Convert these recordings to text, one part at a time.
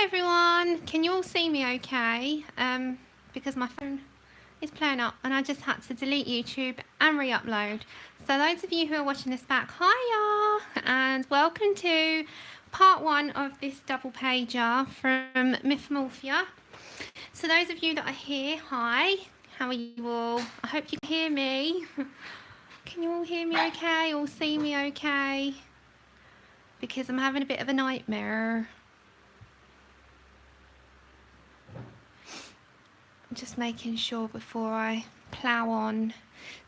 Hi everyone, can you all see me okay? Because my phone is playing up and I just had to delete YouTube and re-upload. So those of you who are watching this back, hiya, and welcome to part one of this double pager from Mythomorphia. So those of you that are here, hi, how are you all? I hope you can hear me. Can you all hear me okay, or see me okay? Because I'm having a bit of a nightmare. Just making sure before I plough on.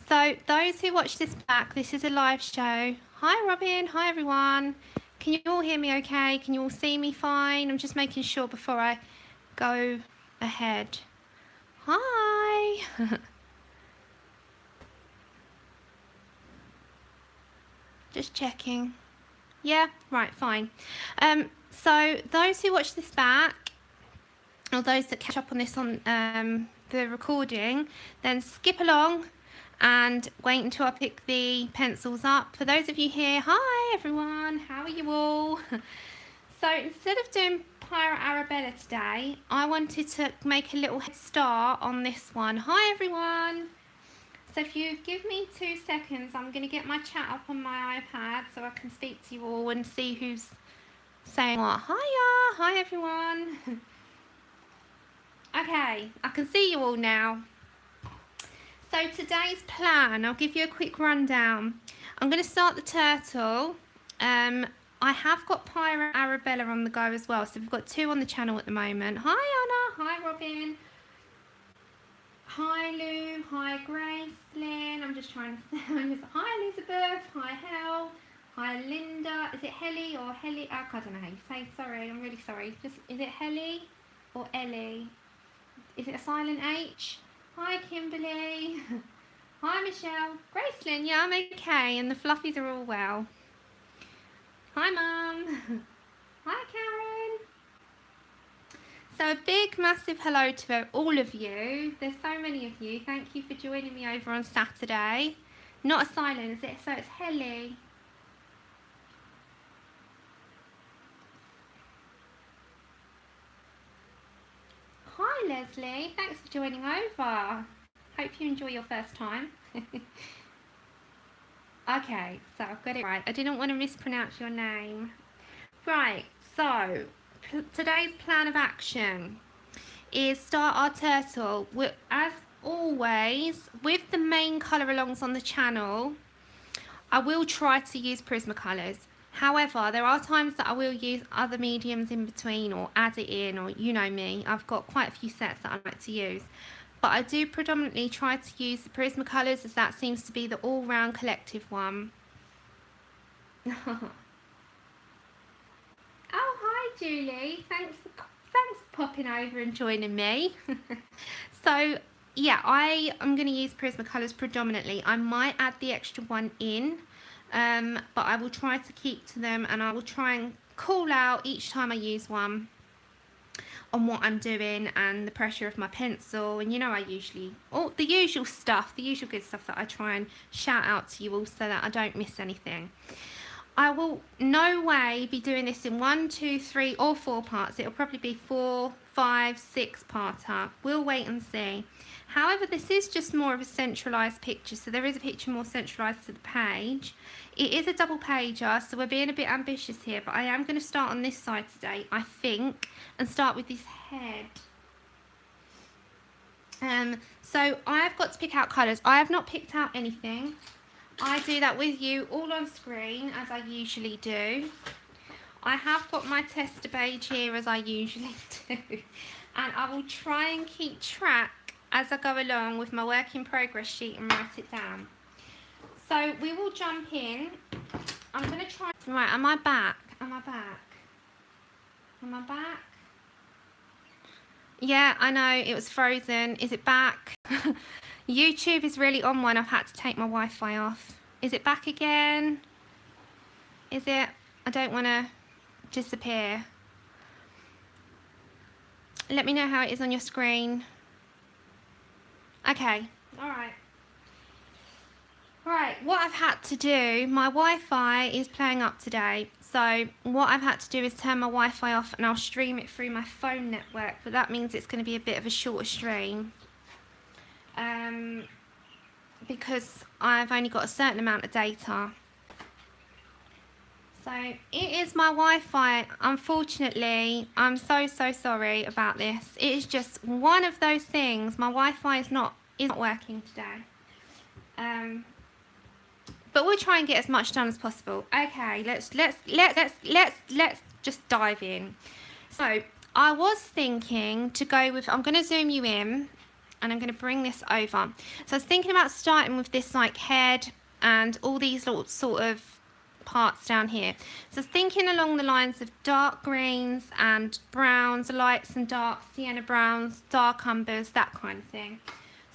So those who watch this back, this is a live show. Hi Robin, hi everyone. Can you all hear me okay? Can you all see me fine? I'm just making sure before I go ahead. Hi. Just checking. Yeah, right, fine. So those who watch this back, or those that catch up on this on the recording, then skip along and wait until I pick the pencils up. For those of you here, hi everyone, how are you all? So instead of doing Pirate Arabella today, I wanted to make a little head start on this one. Hi everyone. So if you give me 2 seconds, I'm going to get my chat up on my iPad so I can speak to you all and see who's saying what. Hiya, hi everyone. Okay, I can see you all now. So today's plan, I'll give you a quick rundown. I'm going to start the turtle. I have got Pirate Arabella on the go as well, so we've got 2 on the channel at the moment. Hi Anna, hi Robin, hi Lou, hi Grace, Lynn, I'm just trying to say, hi Elizabeth, hi Hel, hi Linda, is it Helly or Helly? I don't know how you say, sorry, I'm really sorry. Just, is it Helly or Ellie? Is it a silent H? Hi Kimberly. Hi Michelle. Gracelyn, yeah, I'm okay. And the fluffies are all well. Hi Mum. Hi Karen. So a big massive hello to all of you. There's so many of you. Thank you for joining me over on Saturday. Not a silent, is it? So it's Helly. Hi Leslie. Thanks for joining over. Hope you enjoy your first time. Okay, so I've got it right. I didn't want to mispronounce your name. Right, so today's plan of action is start our turtle. As always, with the main colour alongs on the channel, I will try to use Prismacolors. However, there are times that I will use other mediums in between or add it in, or you know me, I've got quite a few sets that I like to use. But I do predominantly try to use the Prismacolors, as that seems to be the all-round collective one. Oh, hi Julie. Thanks for popping over and joining me. So, yeah, I am going to use Prismacolors predominantly. I might add the extra one in, but I will try to keep to them, and I will try and call out each time I use one on what I'm doing and the pressure of my pencil, and you know, I usually, all the usual stuff, the usual good stuff that I try and shout out to you all so that I don't miss anything. I will no way be doing this in 1, 2, 3 or 4 parts. It'll probably be 4, 5, 6 parter. We'll wait and see. However, this is just more of a centralised picture, so there is a picture more centralised to the page. It is a double pager, so we're being a bit ambitious here, but I am going to start on this side today, I think, and start with this head. So I've got to pick out colours. I have not picked out anything. I do that with you all on screen, as I usually do. I have got my tester page here, as I usually do, and I will try and keep track as I go along with my work in progress sheet and write it down. So we will jump in. I'm going to try... Right, am I back? Am I back? Am I back? Yeah, I know, it was frozen. Is it back? YouTube is really on one. I've had to take my Wi-Fi off. Is it back again? Is it? I don't want to disappear. Let me know how it is on your screen. Okay, alright. Right, what I've had to do, my Wi-Fi is playing up today. So what I've had to do is turn my Wi-Fi off, and I'll stream it through my phone network, but that means it's going to be a bit of a shorter stream. Because I've only got a certain amount of data. So it is my Wi-Fi. Unfortunately, I'm so sorry about this. It is just one of those things. My Wi-Fi is not working today. But we'll try and get as much done as possible. Okay, let's just dive in. So I was thinking to go with, I'm going to zoom you in, and I'm going to bring this over. So I was thinking about starting with this like head and all these little sort of parts down here. So I was thinking along the lines of dark greens and browns, lights and darks, sienna browns, dark umbers, that kind of thing.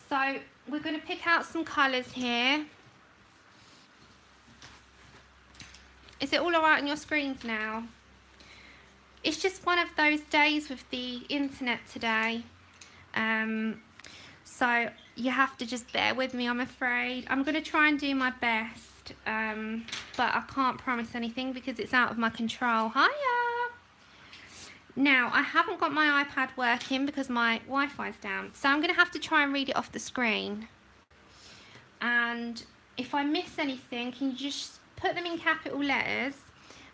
So we're going to pick out some colours here. Is it all alright on your screens now? It's just one of those days with the internet today. So you have to just bear with me, I'm afraid. I'm going to try and do my best, but I can't promise anything because it's out of my control. Hiya! Now, I haven't got my iPad working because my Wi-Fi's down. So I'm going to have to try and read it off the screen. And if I miss anything, can you just put them in capital letters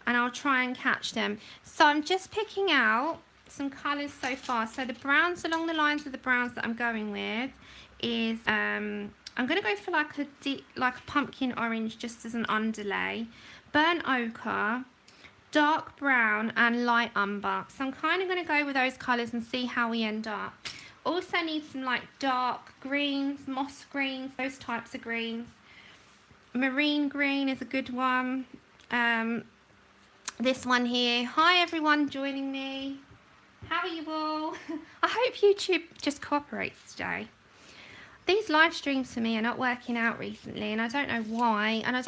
and I'll try and catch them. So I'm just picking out some colours so far. So the browns along the lines of the browns that I'm going with is I'm going to go for like a pumpkin orange just as an underlay, burnt ochre, dark brown and light umber. So I'm kind of going to go with those colours and see how we end up. Also need some like dark greens, moss greens, those types of greens. Marine green is a good one. This one here. Hi everyone joining me. How are you all? I hope YouTube just cooperates today. These live streams for me are not working out recently, and I don't know why. And I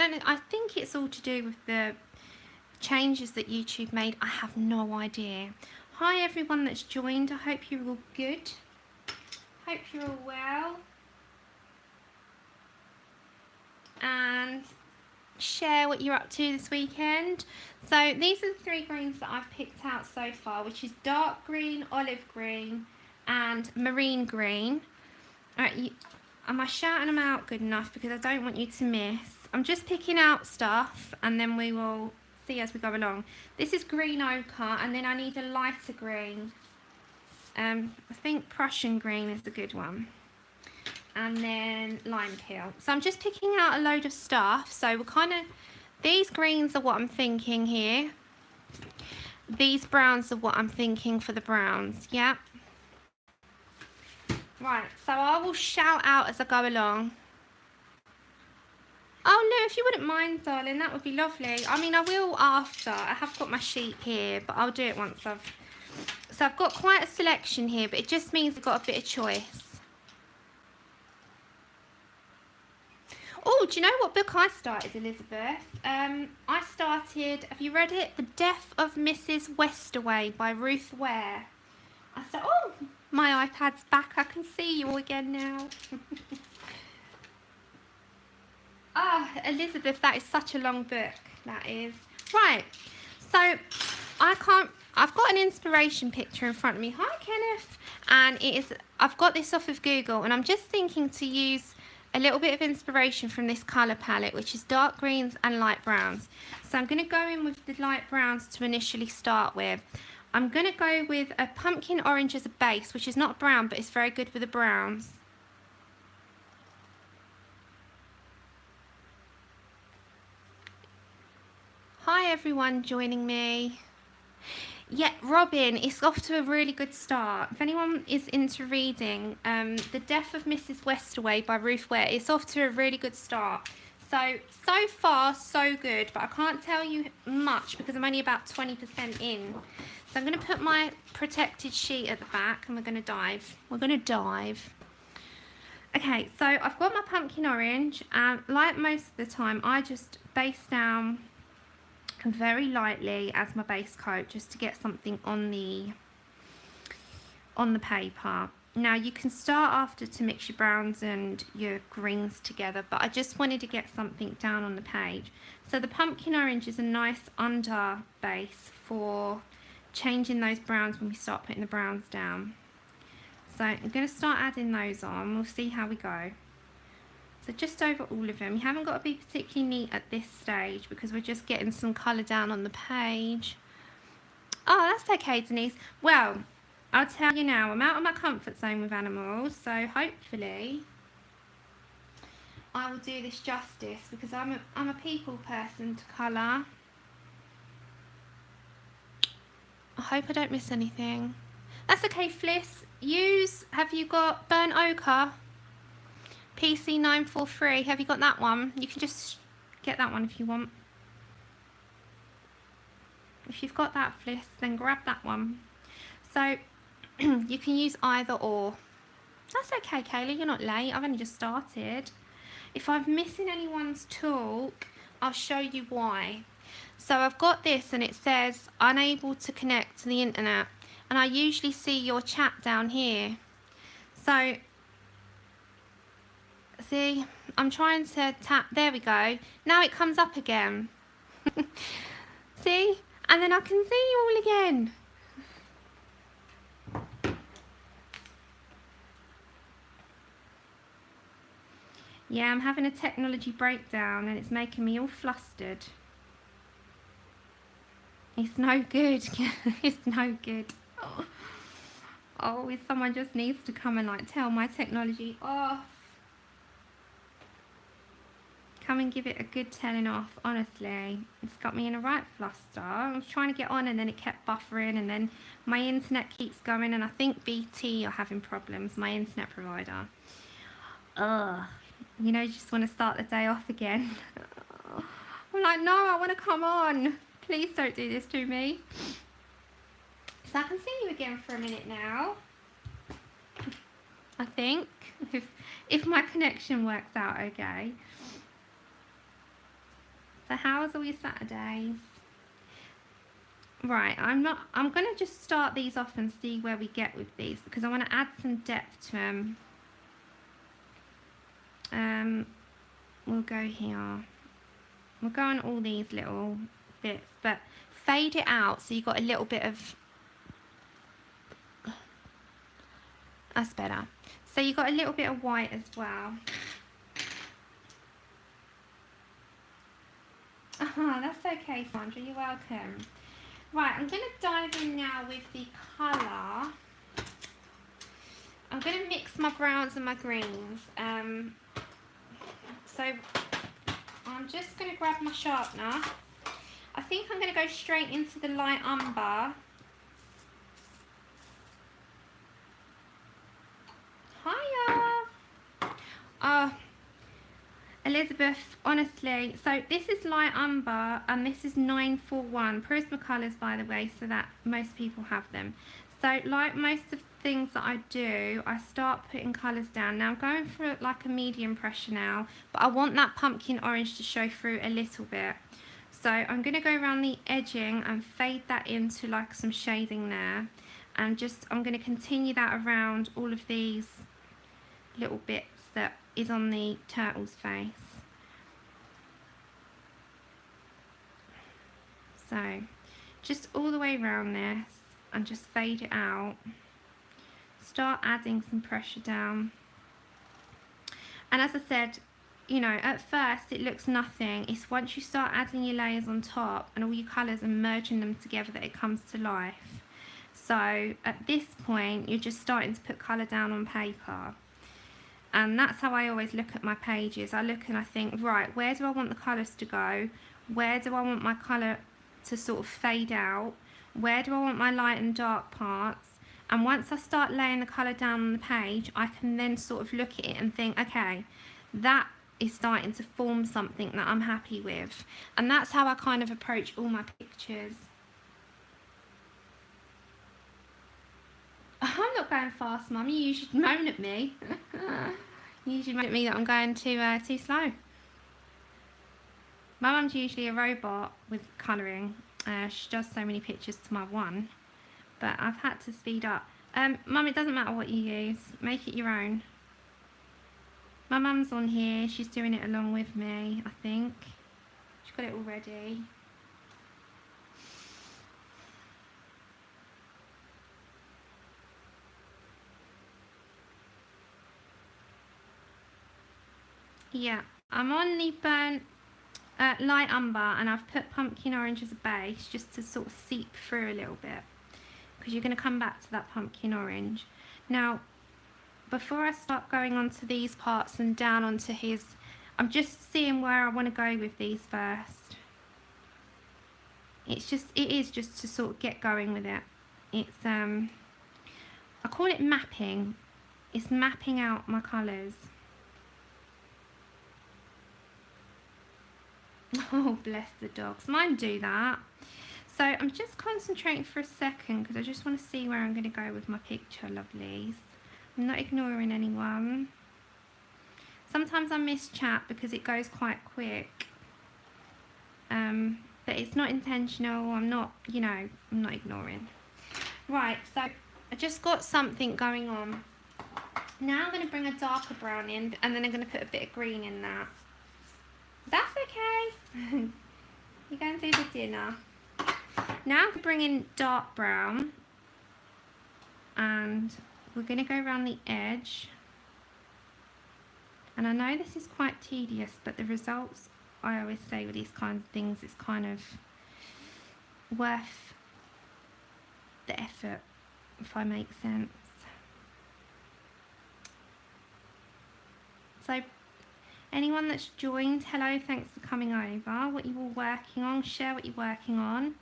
think it's all to do with the changes that YouTube made. I have no idea. Hi everyone that's joined. I hope you're all good. Hope you're all well. And share what you're up to this weekend. So these are the three greens that I've picked out so far, which is dark green, olive green and marine green. Alright, am I shouting them out good enough? Because I don't want you to miss. I'm just picking out stuff and then we will see as we go along. This is green ochre, and then I need a lighter green. I think Prussian green is the good one. And then lime peel. So I'm just picking out a load of stuff. So we're kind of, these greens are what I'm thinking here. These browns are what I'm thinking for the browns. Yeah. Right. So I will shout out as I go along. Oh no, if you wouldn't mind, darling, that would be lovely. I mean, I will after. I have got my sheet here, but I'll do it once I've... So I've got quite a selection here, but it just means I've got a bit of choice. Oh, do you know what book I started, Elizabeth? I started, have you read it? The Death of Mrs. Westaway by Ruth Ware. I said, oh, my iPad's back. I can see you all again now. Ah, Elizabeth, that is such a long book. That is. Right. So, I've got an inspiration picture in front of me. Hi, Kenneth. And I've got this off of Google, and I'm just thinking to use a little bit of inspiration from this colour palette, which is dark greens and light browns. So I'm going to go in with the light browns to initially start with. I'm going to go with a pumpkin orange as a base, which is not brown, but it's very good with the browns. Hi everyone joining me. Yeah, Robin, it's off to a really good start. If anyone is into reading The Death of Mrs. Westaway by Ruth Ware, it's off to a really good start. So far, so good, but I can't tell you much because I'm only about 20% in. So I'm going to put my protected sheet at the back and we're going to dive. Okay, so I've got my pumpkin orange, and like most of the time, I just base down very lightly as my base coat just to get something on the paper. Now you can start after to mix your browns and your greens together, but I just wanted to get something down on the page. So the pumpkin orange is a nice under base for changing those browns when we start putting the browns down. So I'm going to start adding those on. We'll see how we go. So just over all of them. You haven't got to be particularly neat at this stage because we're just getting some colour down on the page. Oh, that's okay, Denise. Well, I'll tell you now, I'm out of my comfort zone with animals, so hopefully I will do this justice because I'm a people person to colour. I hope I don't miss anything. That's okay, Fliss. Have you got burnt ochre? PC943, have you got that one? You can just get that one if you want. If you've got that, Fliss, then grab that one. So you can use either or. That's okay, Kaylee, you're not late. I've only just started. If I'm missing anyone's talk, I'll show you why. So I've got this and it says unable to connect to the internet, and I usually see your chat down here. So see, I'm trying to tap, there we go. Now it comes up again. See? And then I can see you all again. Yeah, I'm having a technology breakdown and it's making me all flustered. It's no good. It's no good. Oh, someone just needs to come and like tell my technology off. Come and give it a good telling off, honestly. It's got me in a right fluster. I was trying to get on and then it kept buffering and then my internet keeps going, and I think BT are having problems, my internet provider. Ugh. You know, you just want to start the day off again. I'm like, no, I want to come on. Please don't do this to me. So I can see you again for a minute now. I think. If my connection works out okay. So how's all your Saturdays? Right, I'm going to just start these off and see where we get with these because I want to add some depth to them. We'll go here. We'll go on all these little bits, but fade it out so you've got a little bit of... That's better. So you've got a little bit of white as well. That's okay, Sandra, you're welcome. Right, I'm going to dive in now with the colour. I'm going to mix my browns and my greens. So I'm just going to grab my sharpener. I think I'm going to go straight into the light umber. Hiya! Elizabeth, honestly, so this is light umber and this is 941. Prismacolors, by the way, so that most people have them. So like most of the things that I do, I start putting colours down. Now I'm going for like a medium pressure now, but I want that pumpkin orange to show through a little bit. So I'm going to go around the edging and fade that into like some shading there. And just, I'm going to continue that around all of these little bits that is on the turtle's face. So just all the way around this and just fade it out. Start adding some pressure down. And as I said, you know, at first it looks nothing. It's once you start adding your layers on top and all your colours and merging them together that it comes to life. So at this point you're just starting to put colour down on paper. And that's how I always look at my pages. I look and I think, right, where do I want the colours to go? Where do I want my colour to sort of fade out? Where do I want my light and dark parts? And once I start laying the colour down on the page, I can then sort of look at it and think, okay, that is starting to form something that I'm happy with. And that's how I kind of approach all my pictures. I'm not going fast, Mum. You usually moan at me. You usually moan at me that I'm going too slow. My mum's usually a robot with colouring. She does so many pictures to my one. but I've had to speed up. Mum, it doesn't matter what you use. Make it your own. My mum's on here. She's doing it along with me, I think. She's got it all ready. Yeah, I'm on the burnt light umber, and I've put pumpkin orange as a base just to sort of seep through a little bit, because you're going to come back to that pumpkin orange. Now, before I start going on to these parts and down onto his, I'm just seeing where I want to go with these first. It is just to sort of get going with it. It's I call it mapping. It's mapping out my colours. Oh, bless the dogs. Mine do that. So I'm just concentrating for a second because I just want to see where I'm going to go with my picture, lovelies. I'm not ignoring anyone. Sometimes I miss chat because it goes quite quick. But it's not intentional. I'm not, you know, I'm not ignoring. Right, so I just got something going on. Now I'm going to bring a darker brown in, and then I'm going to put a bit of green in that. That's okay. You're going to do the dinner. Now I'm going to bring in dark brown, and we're going to go around the edge. And I know this is quite tedious, but the results, I always say with these kinds of things, it's kind of worth the effort, if I make sense. So anyone that's joined, hello, thanks for coming over. What you all working on, share what you're working on,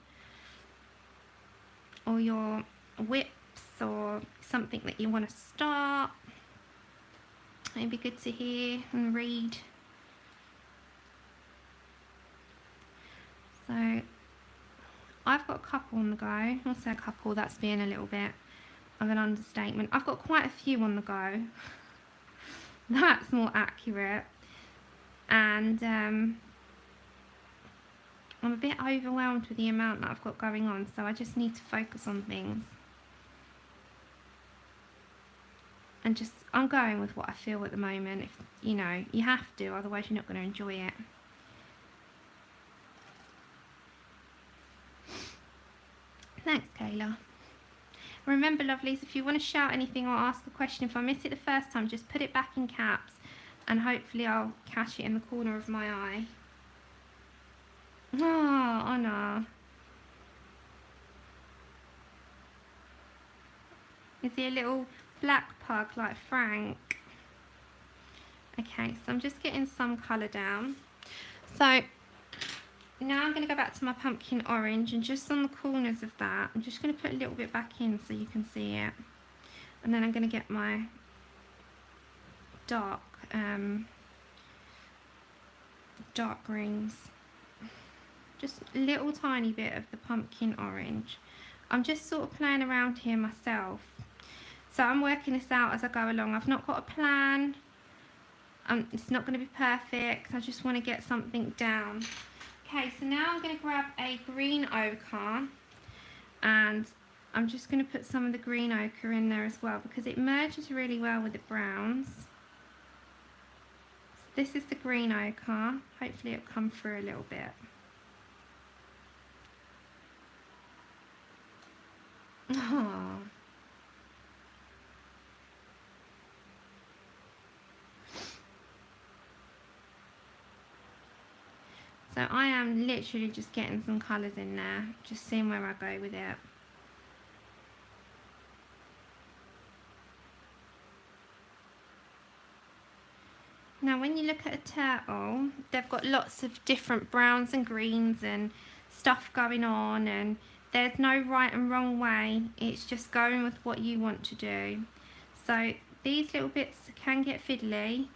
or your whips, or something that you want to start. It'd be good to hear and read. So I've got a couple on the go. I'll say a couple, that's being a little bit of an understatement. I've got quite a few on the go. That's more accurate. And I'm a bit overwhelmed with the amount that I've got going on, so I just need to focus on things. And just, I'm going with what I feel at the moment. If you know, you have to, otherwise you're not going to enjoy it. Thanks, Kayla. Remember, lovelies, if you want to shout anything or ask a question, if I miss it the first time, just put it back in caps, and hopefully I'll catch it in the corner of my eye. Oh, Anna. Is he a little black pug like Frank? Okay, so I'm just getting some colour down. So now I'm going to go back to my pumpkin orange, and just on the corners of that, I'm just going to put a little bit back in so you can see it. And then I'm going to get my dark greens. Just a little tiny bit of the pumpkin orange. I'm just sort of playing around here myself. So I'm working this out as I go along. I've not got a plan. It's not going to be perfect. I just want to get something down. Okay, so now I'm going to grab a green ochre, and I'm just going to put some of the green ochre in there as well, because it merges really well with the browns. So this is the green ochre. Hopefully it'll come through a little bit. Oh. So I am literally just getting some colours in there, just seeing where I go with it. Now when you look at a turtle, they've got lots of different browns and greens and stuff going on, and there's no right and wrong way. It's just going with what you want to do. So these little bits can get fiddly.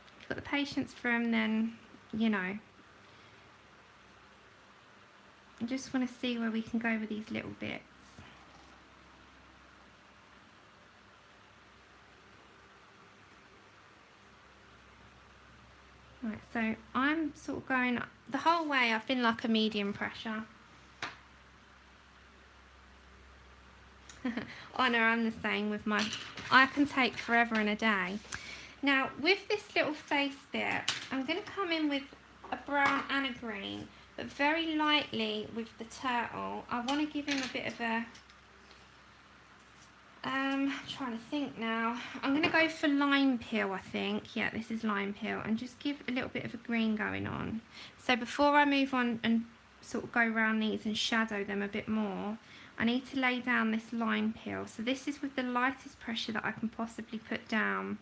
If you've got the patience for them, then you know. I just want to see where we can go with these little bits. Right, so I'm sort of going the whole way. I've been like a medium pressure. Honor, I'm the same with my... I can take forever and a day. Now, with this little face bit, I'm going to come in with a brown and a green, but very lightly with the turtle. I want to give him a bit of a... I'm trying to think now. I'm going to go for lime peel, I think. Yeah, this is lime peel. And just give a little bit of a green going on. So before I move on and sort of go around these and shadow them a bit more, I need to lay down this lime peel. So this is with the lightest pressure that I can possibly put down.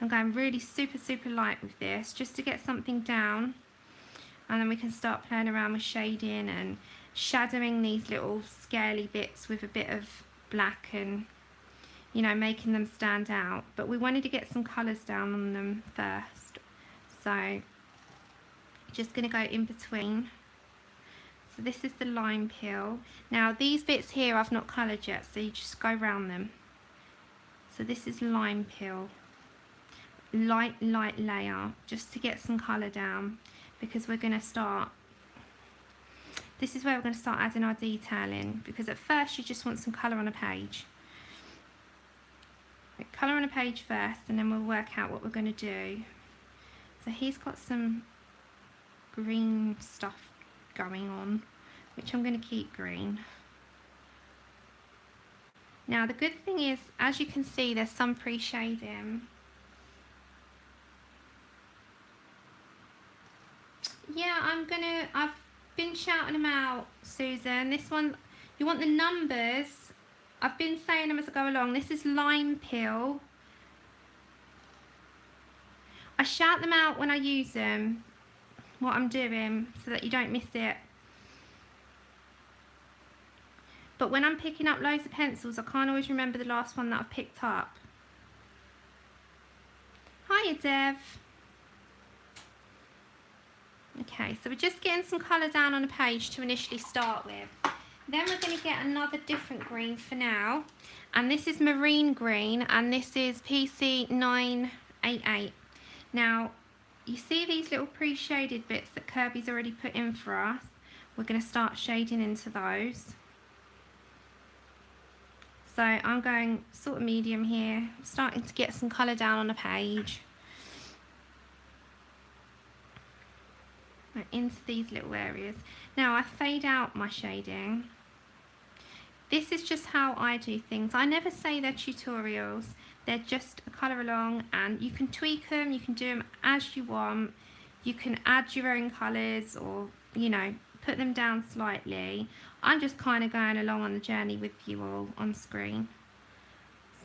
I'm going really super, super light with this, just to get something down. And then we can start playing around with shading and shadowing these little scaly bits with a bit of black and, you know, making them stand out. But we wanted to get some colours down on them first. So, just going to go in between. So this is the lime peel. Now these bits here I've not coloured yet, so you just go around them. So this is lime peel. Light layer, just to get some colour down, because we're going to start... This is where we're going to start adding our detailing, because at first you just want some colour on a page. Colour on a page first, and then we'll work out what we're going to do. So he's got some green stuff going on, which I'm going to keep green. Now the good thing is, as you can see, there's some pre-shading. Yeah, I've been shouting them out, Susan. This one, you want the numbers. I've been saying them as I go along. This is lime peel. I shout them out when I use them, what I'm doing, so that you don't miss it. But when I'm picking up loads of pencils, I can't always remember the last one that I've picked up. Hiya, Dev. Okay, so we're just getting some colour down on a page to initially start with. Then we're going to get another different green for now. And this is marine green, and this is PC988. Now, you see these little pre-shaded bits that Kirby's already put in for us? We're going to start shading into those. So I'm going sort of medium here, starting to get some colour down on a page. Into these little areas. Now I fade out my shading. This is just how I do things. I never say they're tutorials. They're just a colour along, and you can tweak them, you can do them as you want. You can add your own colours, or, you know, put them down slightly. I'm just kind of going along on the journey with you all on screen.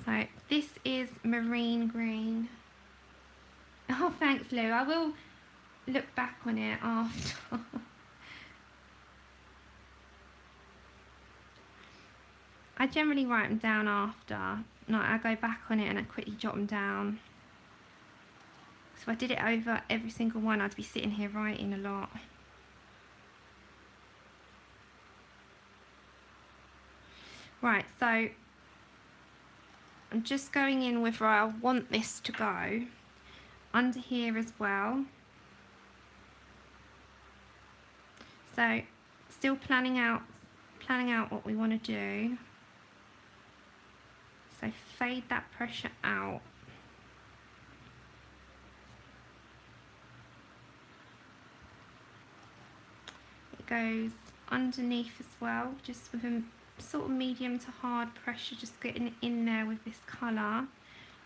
So this is marine green. Oh, thanks, Lou. I will look back on it after. I generally write them down after. No, I go back on it and I quickly jot them down. So if I did it over every single one, I'd be sitting here writing a lot. Right, so I'm just going in with where I want this to go. Under here as well. So still planning out what we want to do. So fade that pressure out. It goes underneath as well, just with a sort of medium to hard pressure, just getting in there with this colour,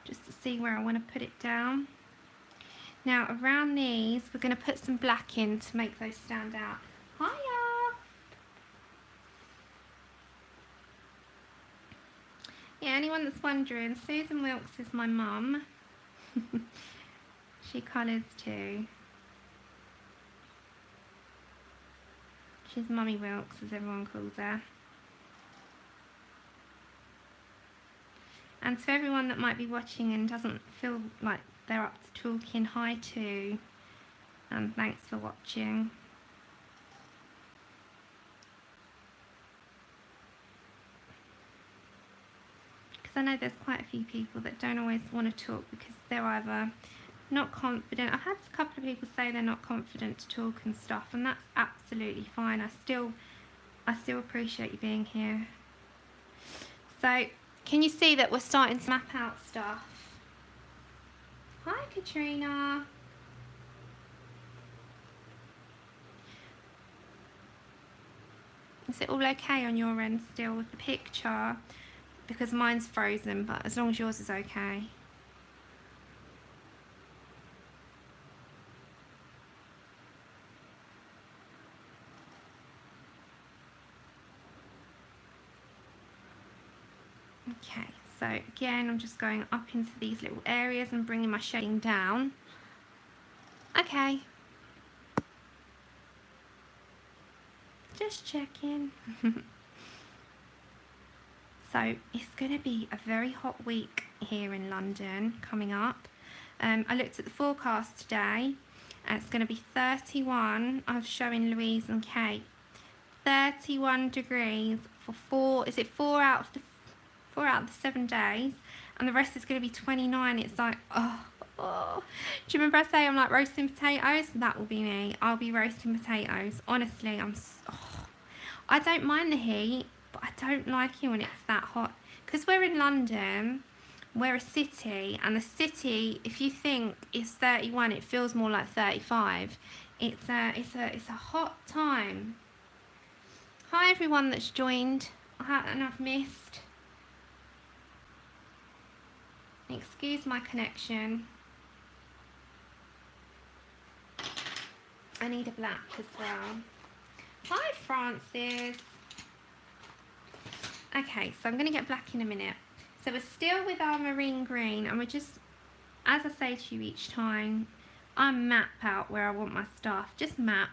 just to see where I want to put it down. Now around these, we're going to put some black in to make those stand out. Hiya! Yeah, anyone that's wondering, Susan Wilkes is my mum. She colours too. She's Mummy Wilkes, as everyone calls her. And to everyone that might be watching and doesn't feel like they're up to talking, hi too. And thanks for watching. I know there's quite a few people that don't always want to talk because they're either not confident. I've had a couple of people say they're not confident to talk and stuff, and that's absolutely fine. I still appreciate you being here. So can you see that we're starting to map out stuff? Hi Katrina. Is it all okay on your end still with the picture? Because mine's frozen, but as long as yours is okay. Okay, so again, I'm just going up into these little areas and bringing my shading down. Okay. Just checking. So it's going to be a very hot week here in London coming up. I looked at the forecast today and it's going to be 31. I was showing Louise and Kate. 31 degrees for four out of the 7 days, and the rest is going to be 29. It's like, oh. Do you remember I say I'm like roasting potatoes? That will be me. I'll be roasting potatoes. Honestly, I don't mind the heat, but I don't like it when it's that hot. Because we're in London, we're a city, and the city, if you think it's 31, it feels more like 35. It's a hot time. Hi everyone that's joined and I've missed. Excuse my connection. I need a black as well. Hi Francis. Okay, so I'm going to get black in a minute. So we're still with our marine green, and we're just, as I say to you each time, I map out where I want my stuff. Just map.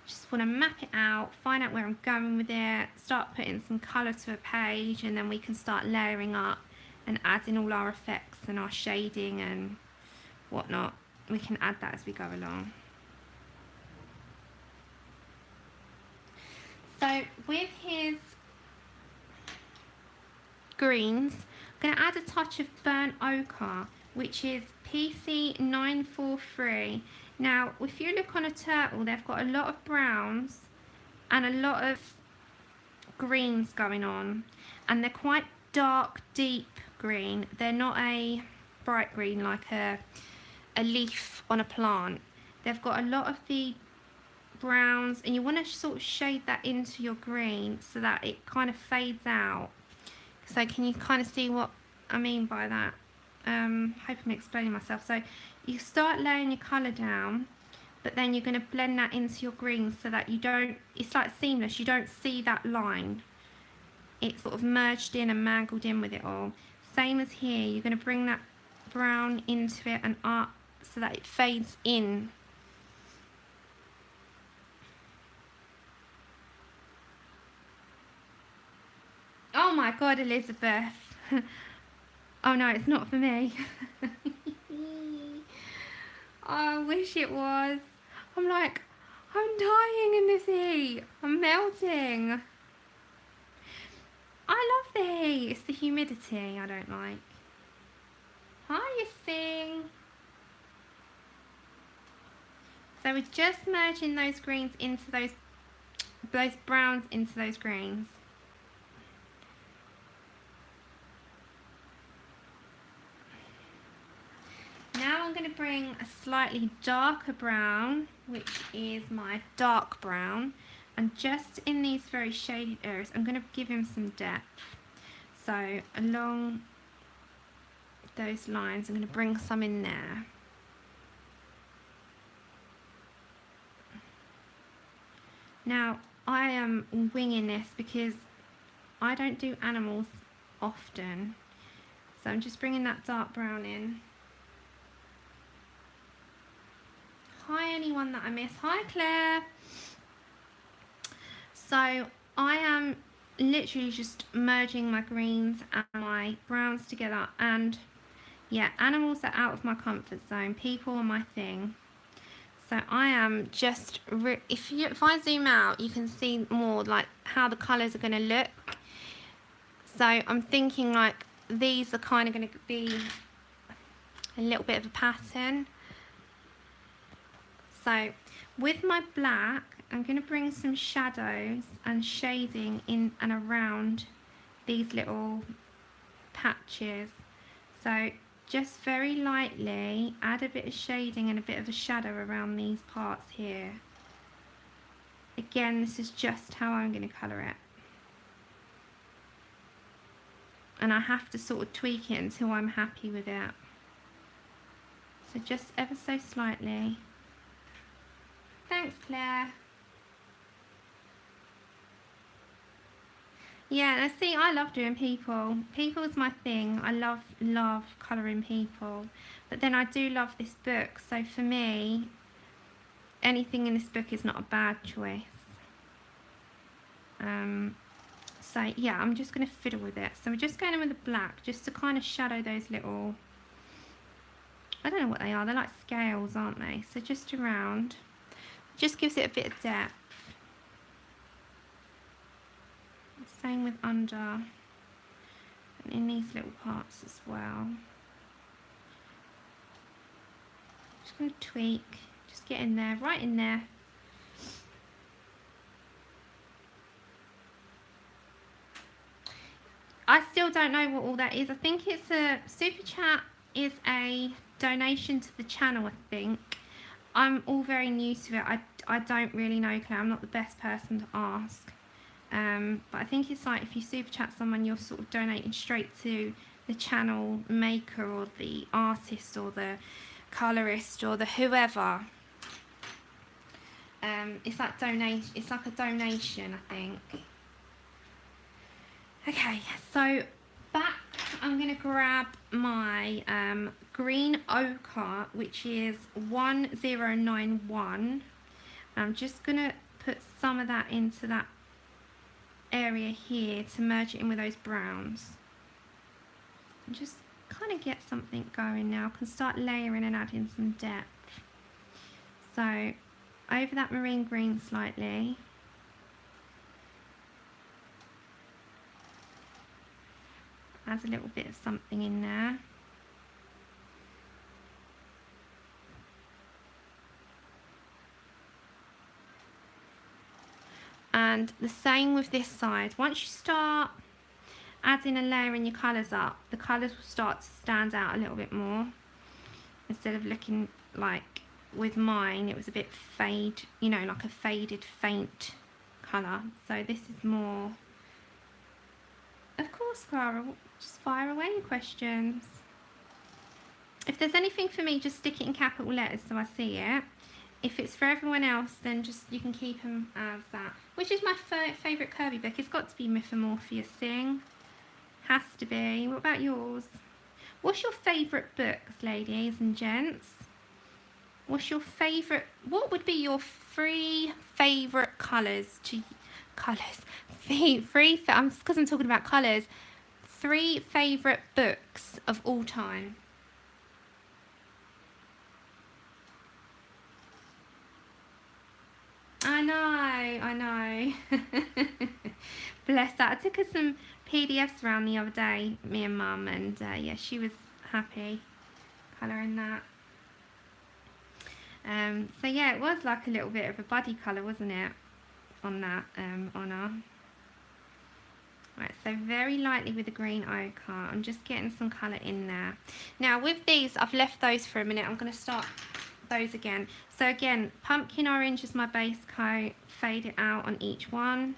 Just want to map it out, find out where I'm going with it, start putting some colour to a page, and then we can start layering up and adding all our effects and our shading and whatnot. We can add that as we go along. So with his greens, I'm going to add a touch of burnt ochre, which is PC943. Now, if you look on a turtle, they've got a lot of browns and a lot of greens going on, and they're quite dark, deep green. They're not a bright green like a leaf on a plant. They've got a lot of the browns, and you want to sort of shade that into your green so that it kind of fades out. So can you kind of see what I mean by that? Hope I'm explaining myself. So you start laying your colour down, but then you're going to blend that into your greens so that you don't, it's like seamless, you don't see that line. It's sort of merged in and mangled in with it all. Same as here, you're going to bring that brown into it and up so that it fades in. Oh my God, Elizabeth. Oh no, it's not for me. I wish it was. I'm like, I'm dying in this heat. I'm melting. I love the heat. It's the humidity I don't like. Hi, you thing. So we're just merging those greens into those browns into those greens. Now I'm going to bring a slightly darker brown, which is my dark brown, and just in these very shaded areas I'm going to give him some depth. So along those lines I'm going to bring some in there. Now I am winging this because I don't do animals often, so I'm just bringing that dark brown in. Hi anyone that I miss. Hi Claire. So I am literally just merging my greens and my browns together, and yeah, animals are out of my comfort zone. People are my thing. So I am just, if I zoom out, you can see more like how the colours are going to look. So I'm thinking like these are kind of going to be a little bit of a pattern. So with my black, I'm going to bring some shadows and shading in and around these little patches. So just very lightly add a bit of shading and a bit of a shadow around these parts here. Again, this is just how I'm going to colour it. And I have to sort of tweak it until I'm happy with it. So just ever so slightly. Thanks, Claire. Yeah, and see, I love doing people. People is my thing. I love colouring people. But then I do love this book. So for me, anything in this book is not a bad choice. So yeah, I'm just going to fiddle with it. So we're just going in with the black, just to kind of shadow those little, I don't know what they are. They're like scales, aren't they? So just around. Just gives it a bit of depth. Same with under. And in these little parts as well. Just going to tweak. Just get in there, right in there. I still don't know what all that is. I think it's a super chat is a donation to the channel, I think. I'm all very new to it. I don't really know, Claire. I'm not the best person to ask. But I think it's like if you super chat someone, you're sort of donating straight to the channel maker or the artist or the colorist or the whoever. It's like donation. It's like a donation, I think. Okay, so back, I'm going to grab my green ochre, which is 1091. I'm just going to put some of that into that area here to merge it in with those browns. And just kind of get something going now. I can start layering and adding some depth. So over that marine green slightly. Adds a little bit of something in there. And the same with this side. Once you start adding and layering your colours up, the colours will start to stand out a little bit more. Instead of looking like with mine, it was a bit fade, you know, like a faded faint colour. So this is more. Of course, Clara, just fire away your questions. If there's anything for me, just stick it in capital letters so I see it. If it's for everyone else, then just you can keep them as that. Which is my favourite Kirby book? It's got to be Mythomorphia Sing. Has to be. What about yours? What's your favourite books, ladies and gents? What's your favourite? What would be your 3 favourite colours to colours? Because I'm talking about colours. 3 favourite books of all time. I know. Bless that. I took her some PDFs around the other day, me and Mum, and yeah, she was happy colouring that. So yeah, it was like a little bit of a buddy colour, wasn't it? On that honour. Right, so very lightly with the green ochre. I'm just getting some colour in there. Now with these, I've left those for a minute. I'm going to start those again. So again, pumpkin orange is my base coat. Fade it out on each one.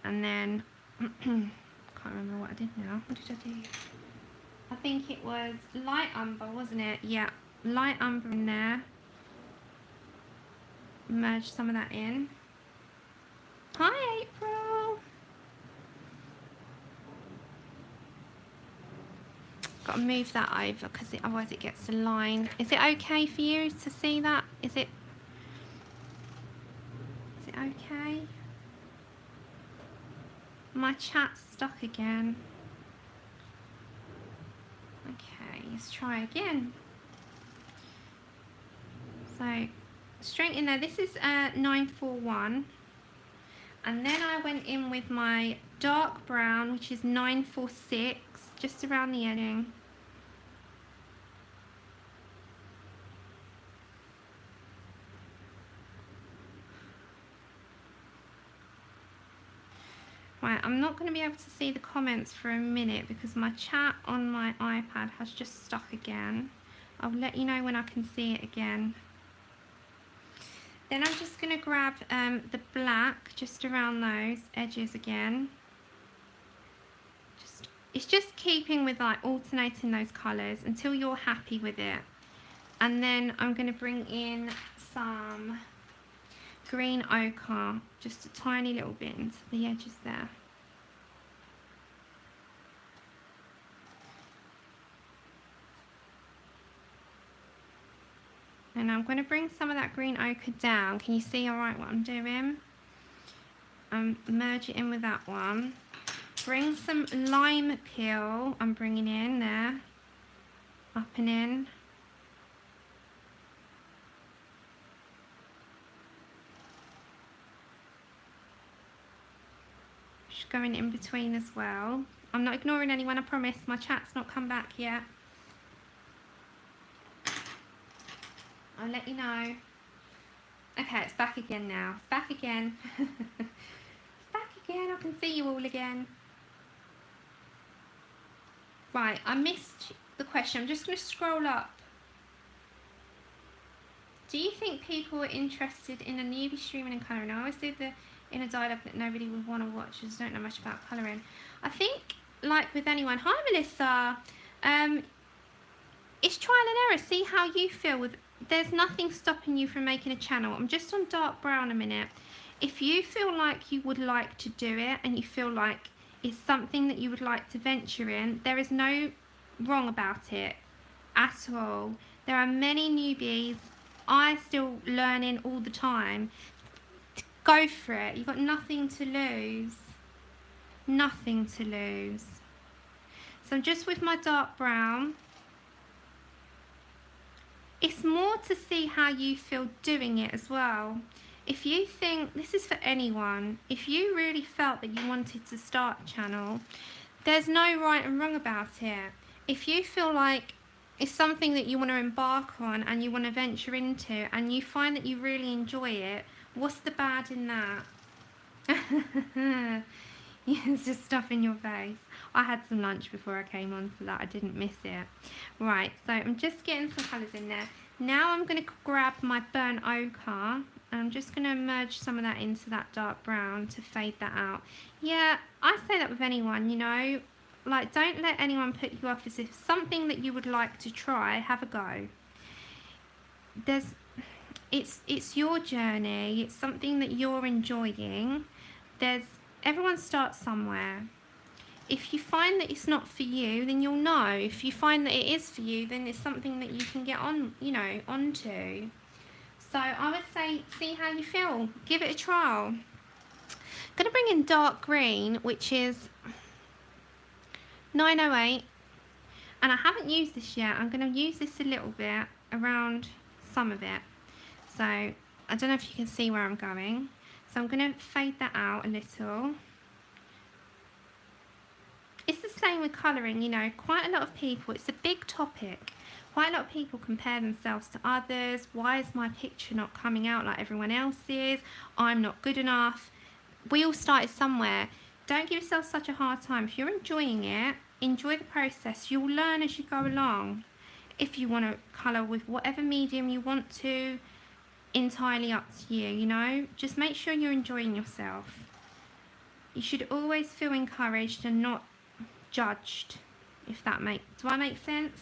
And then, can't remember what I did now. What did I do? I think it was light umber, wasn't it? Yeah, light umber in there. Merge some of that in. Hi, April. Got to move that over because otherwise it gets a line. Is it okay for you to see that? Is it okay? My chat's stuck again. Okay, let's try again. So straight in there. This is 941, and then I went in with my dark brown, which is 946, just around the ending. Right, I'm not going to be able to see the comments for a minute because my chat on my iPad has just stuck again. I'll let you know when I can see it again. Then I'm just going to grab the black just around those edges again. It's just keeping with like alternating those colours until you're happy with it. And then I'm going to bring in some green ochre, just a tiny little bit into the edges there. And I'm going to bring some of that green ochre down. Can you see alright what I'm doing? Merge it in with that one. Bring some lime peel, I'm bringing in there, up and in. Just going in between as well. I'm not ignoring anyone, I promise, my chat's not come back yet. I'll let you know. Okay, it's back again now. It's back again. It's back again, I can see you all again. Right, I missed the question. I'm just going to scroll up. Do you think people are interested in a newbie streaming and colouring? I always do the inner dialogue that nobody would want to watch. I just don't know much about colouring. I think, like with anyone, hi Melissa, it's trial and error. See how you feel. There's nothing stopping you from making a channel. I'm just on dark brown a minute. If you feel like you would like to do it and you feel like it's something that you would like to venture in, there is no wrong about it at all. There are many newbies. I'm still learning all the time. Go for it. You've got nothing to lose. Nothing to lose. So I'm just with my dark brown. It's more to see how you feel doing it as well. If you think, this is for anyone, if you really felt that you wanted to start a channel, there's no right and wrong about it. If you feel like it's something that you want to embark on and you want to venture into and you find that you really enjoy it, what's the bad in that? It's just stuff in your face. I had some lunch before I came on so that I didn't miss it. Right, so I'm just getting some colours in there. Now I'm going to grab my burnt ochre. I'm just going to merge some of that into that dark brown to fade that out. Yeah, I say that with anyone, you know. Like, don't let anyone put you off. As if something that you would like to try, have a go. It's your journey. It's something that you're enjoying. Everyone starts somewhere. If you find that it's not for you, then you'll know. If you find that it is for you, then it's something that you can get on, you know, onto. So I would say, see how you feel. Give it a trial. I'm going to bring in dark green, which is 908. And I haven't used this yet. I'm going to use this a little bit around some of it. So I don't know if you can see where I'm going. So I'm going to fade that out a little. It's the same with colouring, you know, quite a lot of people, it's a big topic. Quite a lot of people compare themselves to others. Why is my picture not coming out like everyone else's? I'm not good enough. We all started somewhere. Don't give yourself such a hard time. If you're enjoying it, enjoy the process. You'll learn as you go along. If you want to colour with whatever medium you want to, entirely up to you, you know. Just make sure you're enjoying yourself. You should always feel encouraged and not judged, if that do I make sense?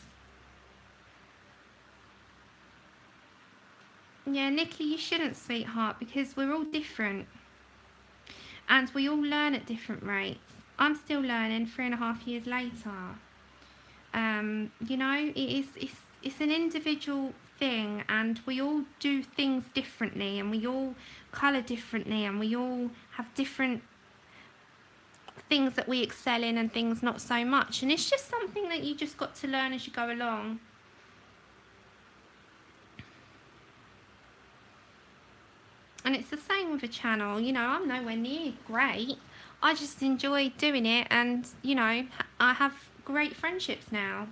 Yeah, Nikki, you shouldn't, sweetheart, because we're all different and we all learn at different rates. I'm still learning 3.5 years later. You know, it's an individual thing, and we all do things differently, and we all colour differently, and we all have different things that we excel in and things not so much, and it's just something that you just got to learn as you go along. And it's the same with a channel, you know. I'm nowhere near great. I just enjoy doing it, and you know, I have great friendships now.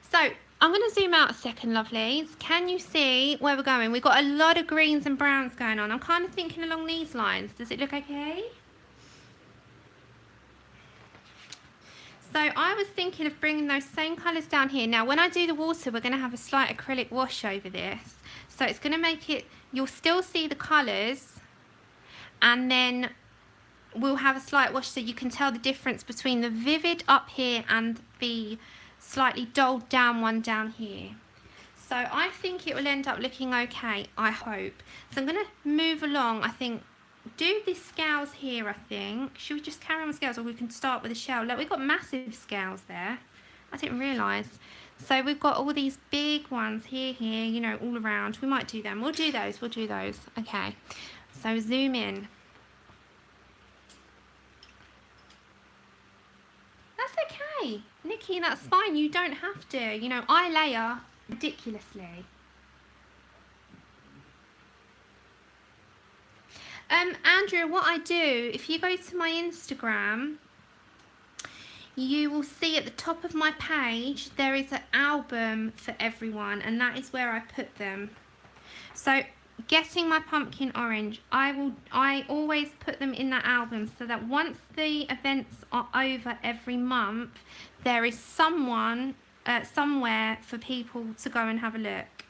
So I'm going to zoom out a second, lovelies. Can you see where we're going? We've got a lot of greens and browns going on. I'm kind of thinking along these lines. Does it look okay? So I was thinking of bringing those same colours down here. Now when I do the water, we're going to have a slight acrylic wash over this. So it's going to make it, you'll still see the colours, and then we'll have a slight wash so you can tell the difference between the vivid up here and the slightly dulled down one down here. So I think it will end up looking okay, I hope. So I'm going to move along, I think, do the scales here, I think. Should we just carry on with scales, or we can start with a shell? Look, we've got massive scales there. I didn't realise. So we've got all these big ones here, you know, all around. We might do them. We'll do those. Okay. So zoom in. That's okay, Nikki, that's fine. You don't have to. You know, I layer ridiculously. Andrea, what I do, if you go to my Instagram, you will see at the top of my page there is an album for everyone, and that is where I put them. So getting my pumpkin orange, I always put them in that album, so that once the events are over every month, there is someone somewhere for people to go and have a look.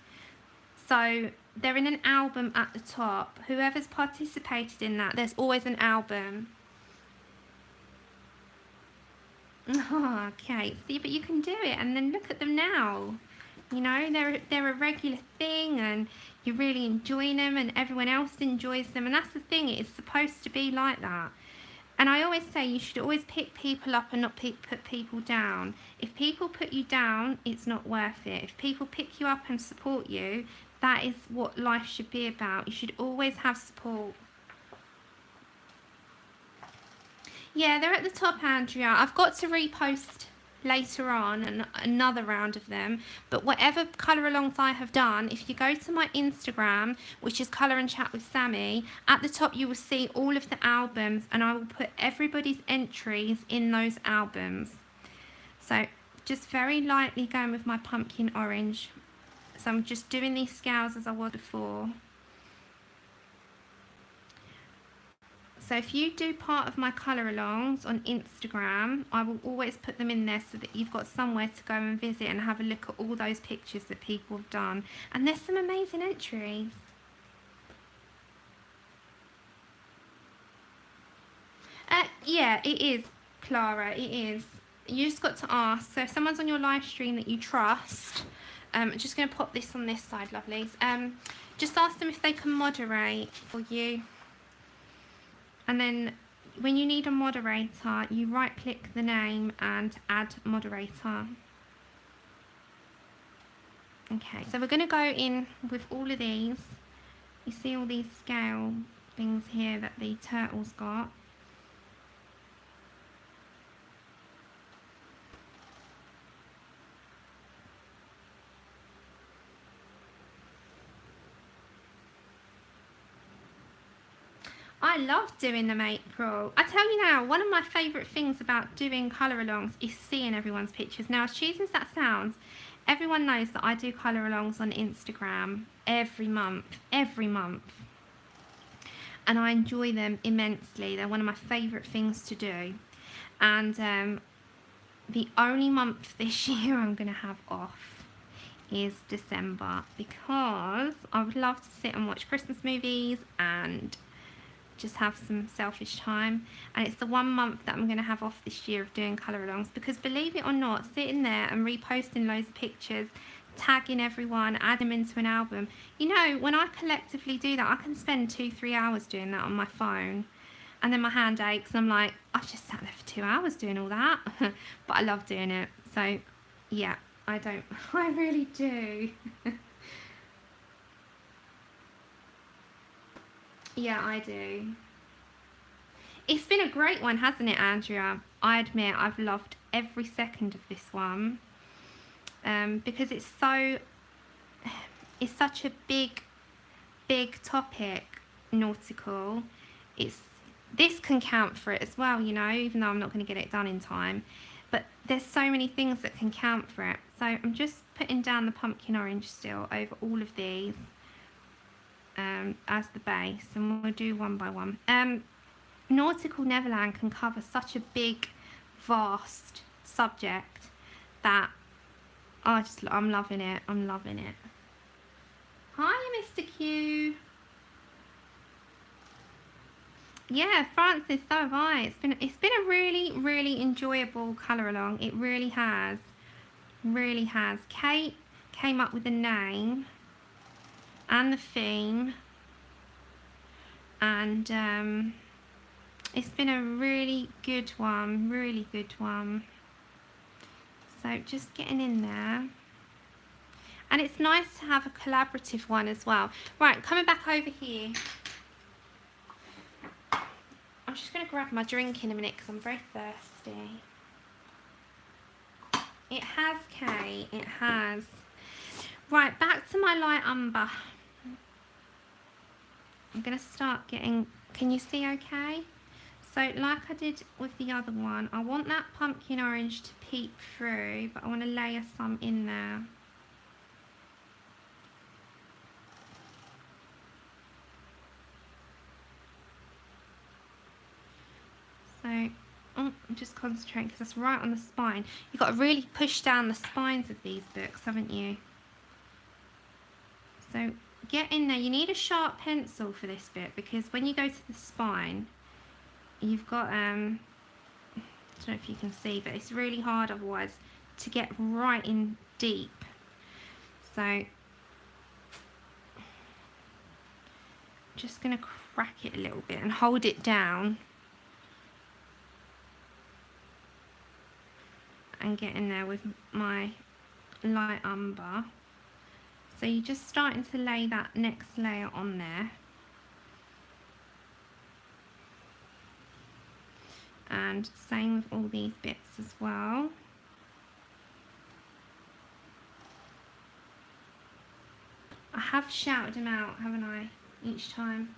So they're in an album at the top. Whoever's participated in that, there's always an album. Oh, okay, see, but you can do it, and then look at them now. You know, they're a regular thing, and you're really enjoying them, and everyone else enjoys them, and that's the thing, it's supposed to be like that. And I always say you should always pick people up and not put people down. If people put you down, it's not worth it. If people pick you up and support you, that is what life should be about. You should always have support. Yeah, they're at the top, Andrea. I've got to repost later on another round of them, but whatever colour alongs I have done, if you go to my Instagram, which is Colour and Chat with Sammy, at the top you will see all of the albums, and I will put everybody's entries in those albums. So just very lightly going with my pumpkin orange. So I'm just doing these scales as I was before. So if you do part of my colour alongs on Instagram, I will always put them in there so that you've got somewhere to go and visit and have a look at all those pictures that people have done. And there's some amazing entries. Yeah, it is, Clara, it is. You just got to ask. So if someone's on your live stream that you trust, I'm just going to pop this on this side, lovelies. Just ask them if they can moderate for you. And then when you need a moderator, you right click the name and add moderator. Okay, so we're going to go in with all of these. You see all these scale things here that the turtle's got. I love doing them, April. I tell you now, one of my favourite things about doing colour alongs is seeing everyone's pictures. Now, as cheesy as that sounds, everyone knows that I do colour alongs on Instagram every month. And I enjoy them immensely. They're one of my favourite things to do. And the only month this year I'm going to have off is December, because I would love to sit and watch Christmas movies and just have some selfish time, and it's the 1 month that I'm going to have off this year of doing colour alongs, because believe it or not, sitting there and reposting loads of pictures, tagging everyone, adding them into an album, you know, when I collectively do that, I can spend 2-3 hours doing that on my phone, and then my hand aches and I'm like, I've just sat there for 2 hours doing all that. But I love doing it. So yeah, I really do. Yeah, I do. It's been a great one, hasn't it, Andrea? I admit I've loved every second of this one, because it's such a big topic, nautical. This can count for it as well, you know, even though I'm not going to get it done in time. But there's so many things that can count for it. So I'm just putting down the pumpkin orange still over all of these as the base, and we'll do one by one. Nautical Neverland can cover such a big, vast subject that I'm loving it. I'm loving it. Hi, Mr. Q. Yeah, Francis, so have I. It's been a really enjoyable colour along. It really has. Really has. Kate came up with the name and the theme, and it's been a really good one. Really good one. So just getting in there. And it's nice to have a collaborative one as well. Right, coming back over here. I'm just going to grab my drink in a minute because I'm very thirsty. It has, Kate, it has. Right, back to my light umber. I'm going to start getting, can you see okay? So like I did with the other one, I want that pumpkin orange to peek through, but I want to layer some in there. So, I'm just concentrating because that's right on the spine. You've got to really push down the spines of these books, haven't you? So, get in there. You need a sharp pencil for this bit because when you go to the spine, you've got, I don't know if you can see, but it's really hard otherwise to get right in deep. So, just going to crack it a little bit and hold it down. And get in there with my light umber. So you're just starting to lay that next layer on there. And same with all these bits as well. I have shouted them out, haven't I, each time?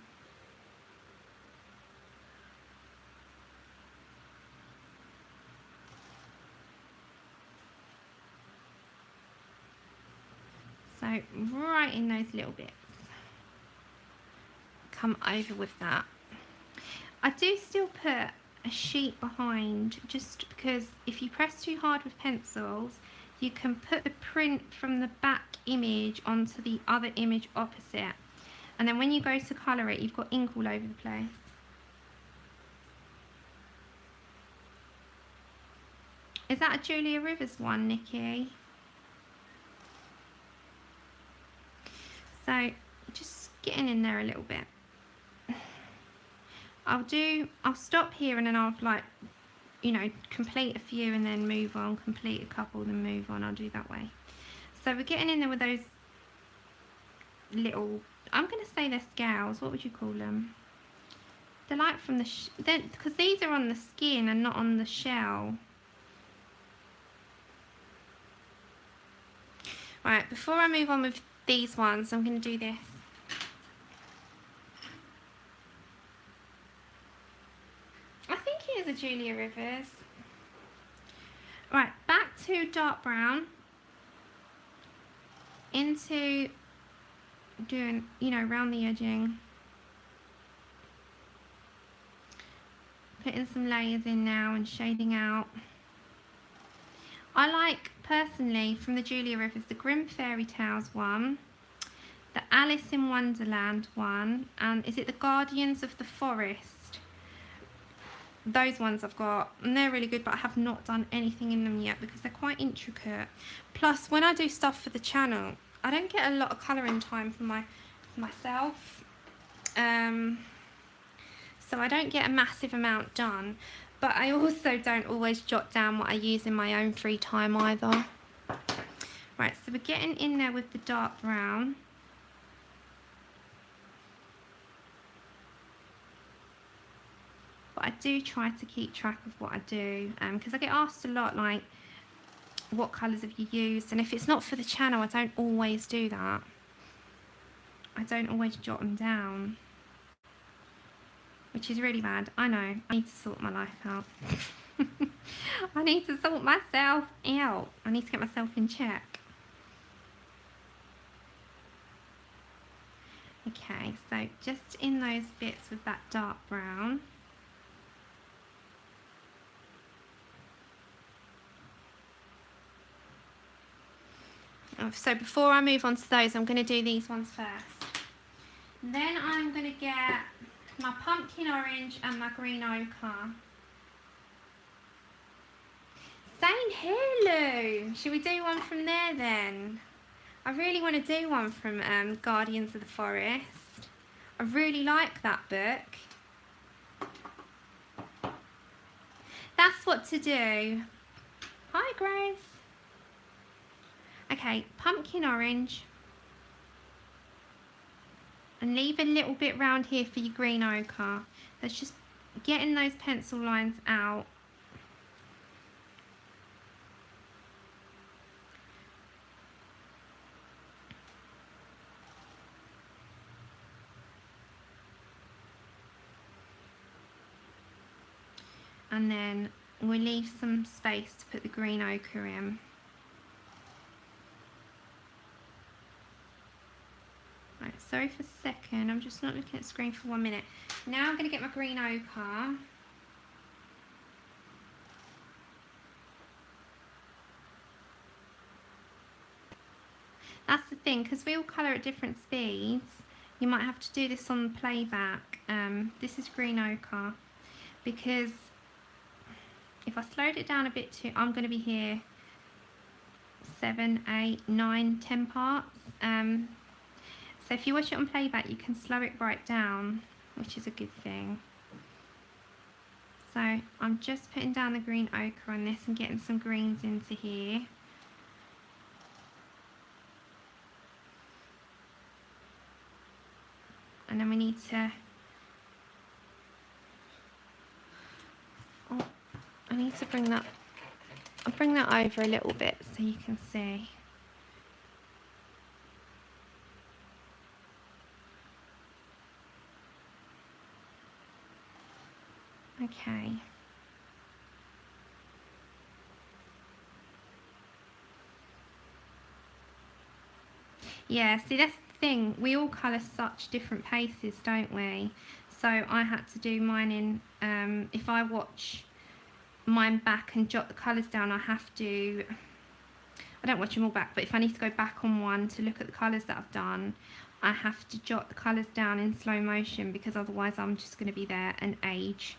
So right in those little bits. Come over with that. I do still put a sheet behind just because if you press too hard with pencils, you can put the print from the back image onto the other image opposite. And then when you go to colour it, you've got ink all over the place. Is that a Julia Rivers one, Nikki? So just getting in there a little bit. I'll stop here and then I'll complete a few and then move on, complete a couple then move on. I'll do that way. So we're getting in there with those little, I'm going to say they're scales, what would you call them? They're like from the, because these are on the skin and not on the shell. Right, before I move on with these ones, I'm going to do this. I think it is a Julia Rivers. Right, back to dark brown. Into doing, around the edging. Putting some layers in now and shading out. I like, personally, from the Julia Rivers, the Grimm Fairy Tales one, the Alice in Wonderland one, and is it the Guardians of the Forest? Those ones I've got, and they're really good, but I have not done anything in them yet because they're quite intricate. Plus, when I do stuff for the channel, I don't get a lot of colouring time for myself. So I don't get a massive amount done. But I also don't always jot down what I use in my own free time either. Right, so we're getting in there with the dark brown. But I do try to keep track of what I do, because I get asked a lot, like, what colours have you used? And if it's not for the channel, I don't always do that. I don't always jot them down. Which is really bad. I know. I need to sort my life out. I need to sort myself out. I need to get myself in check. Okay, so just in those bits with that dark brown. So before I move on to those, I'm going to do these ones first. Then I'm going to get my pumpkin orange and my green ochre. Same here, Lou. Should we do one from there then? I really want to do one from Guardians of the Forest. I really like that book. That's what to do. Hi, Grace. Okay, pumpkin orange. And leave a little bit round here for your green ochre. That's just getting those pencil lines out. And then we'll leave some space to put the green ochre in. Right, sorry for a second, I'm just not looking at the screen for 1 minute. Now I'm going to get my green ochre. That's the thing, because we all colour at different speeds, you might have to do this on the playback. This is green ochre, because if I slowed it down a bit too, I'm going to be here 7, 8, 9, 10 parts. So if you watch it on playback, you can slow it right down, which is a good thing. So I'm just putting down the green ochre on this and getting some greens into here. And then we need to, oh, I need to bring that, I'll bring that over a little bit so you can see. Okay. Yeah, see that's the thing, we all colour such different paces, don't we? So I had to do mine in, if I watch mine back and jot the colours down, I have to, I don't watch them all back, but if I need to go back on one to look at the colours that I've done, I have to jot the colours down in slow motion, because otherwise I'm just going to be there and age.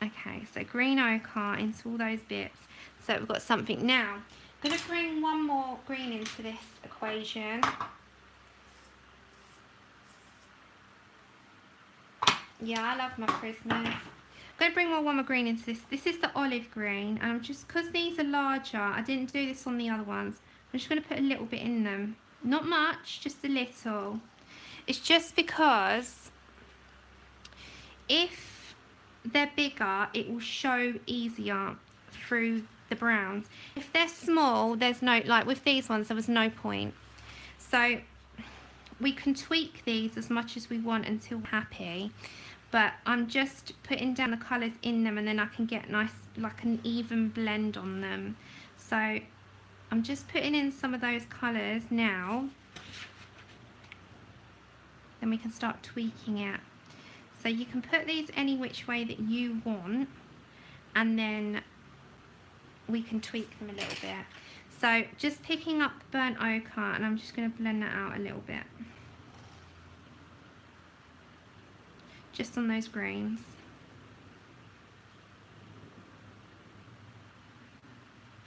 Okay, so green ochre into all those bits, so we've got something. Now I'm going to bring one more green into this equation. Yeah, I love my Christmas. I'm going to bring one more green into this. This is the olive green, and I'm just, because these are larger, I didn't do this on the other ones, I'm just going to put a little bit in them. Not much, just a little. It's just because if they're bigger, it will show easier through the browns. If they're small, there's no, like with these ones, there was no point. So we can tweak these as much as we want until we're happy, but I'm just putting down the colours in them, and then I can get nice, like an even blend on them. So I'm just putting in some of those colours now, then we can start tweaking it. So you can put these any which way that you want, and then we can tweak them a little bit. So just picking up the burnt ochre, and I'm just going to blend that out a little bit. Just on those greens.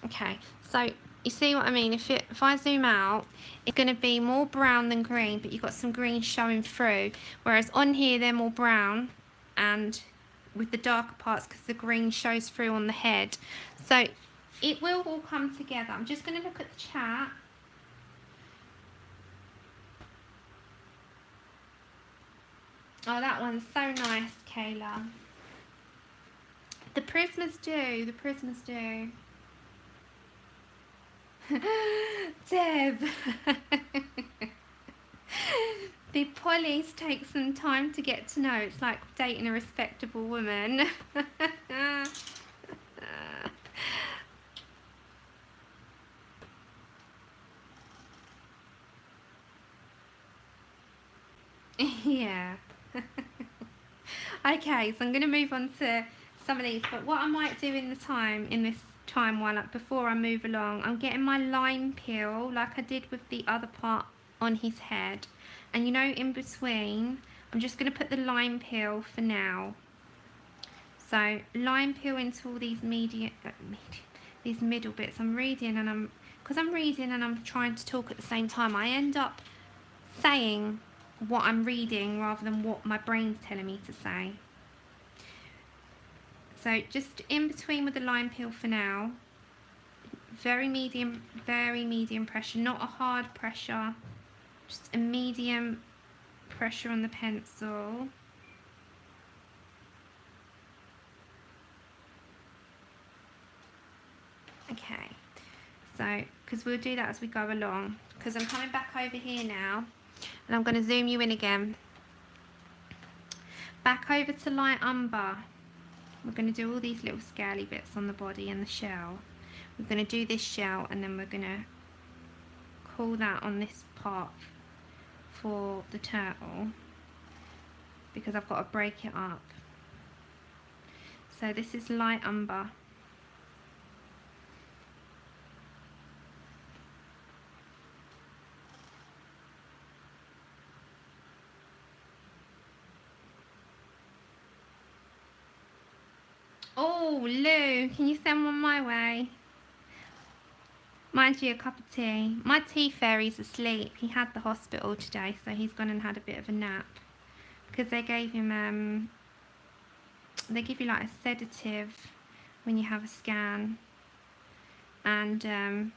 Okay, so you see what I mean? If I zoom out, it's going to be more brown than green, but you've got some green showing through. Whereas on here, they're more brown, and with the darker parts, because the green shows through on the head. So it will all come together. I'm just going to look at the chat. Oh, that one's so nice, Kayla. The prismas do. The prismas do. Deb. The polys take some time to get to know. It's like dating a respectable woman. Yeah. Okay, so I'm going to move on to some of these, but what I might do in this time while before I move along, I'm getting my lime peel like I did with the other part on his head, and you know, in between I'm just going to put the lime peel for now. So lime peel into all these these middle bits. I'm reading and because I'm reading and I'm trying to talk at the same time, I end up saying what I'm reading rather than what my brain's telling me to say. So just in between with the lime peel for now. Very medium pressure, not a hard pressure, just a medium pressure on the pencil. Okay, so because we'll do that as we go along, because I'm coming back over here now and I'm going to zoom you in again. Back over to light umber. We're going to do all these little scaly bits on the body and the shell. We're going to do this shell and then we're going to call that on this part for the turtle, because I've got to break it up. So this is light umber. Oh, Lou, can you send one my way? Mind you, a cup of tea. My tea fairy's asleep. He had the hospital today, so he's gone and had a bit of a nap. Because they gave him, they give you like a sedative when you have a scan. And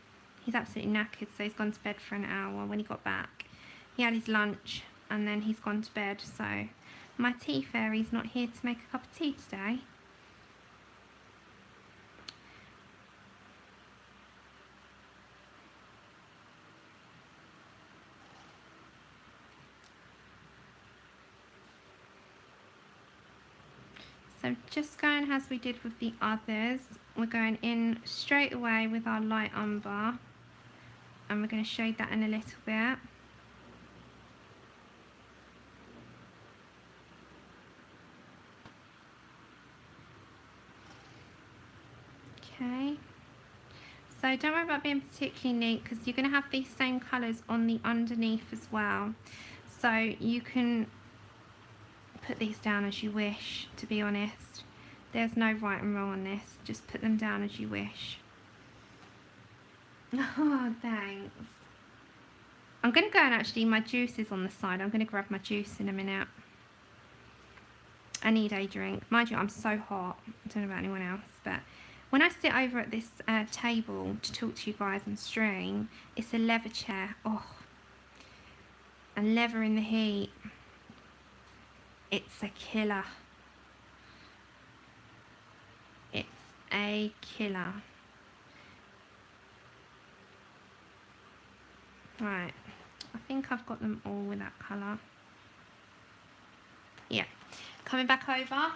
he's absolutely knackered, so he's gone to bed for an hour. When he got back, he had his lunch and then he's gone to bed. So my tea fairy's not here to make a cup of tea today. So just going as we did with the others, we're going in straight away with our light umber, and we're going to shade that in a little bit. Okay, so don't worry about being particularly neat, because you're going to have these same colours on the underneath as well, so you can put these down as you wish. To be honest, there's no right and wrong on this, just put them down as you wish. Oh, thanks. I'm going to go and actually, my juice is on the side. I'm going to grab my juice in a minute. I need a drink. Mind you, I'm so hot. I don't know about anyone else, but when I sit over at this table to talk to you guys on stream, it's a leather chair. Oh, and leather in the heat. It's a killer. It's a killer. Right, I think I've got them all with that colour. Yeah, coming back over.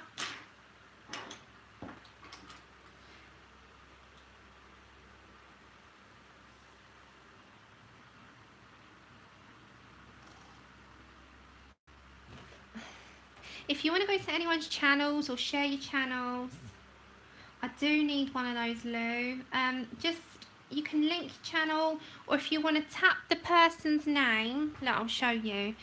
If you want to go to anyone's channels or share your channels, I do need one of those, Lou. Just, you can link your channel, or if you want to tap the person's name, look, I'll show you.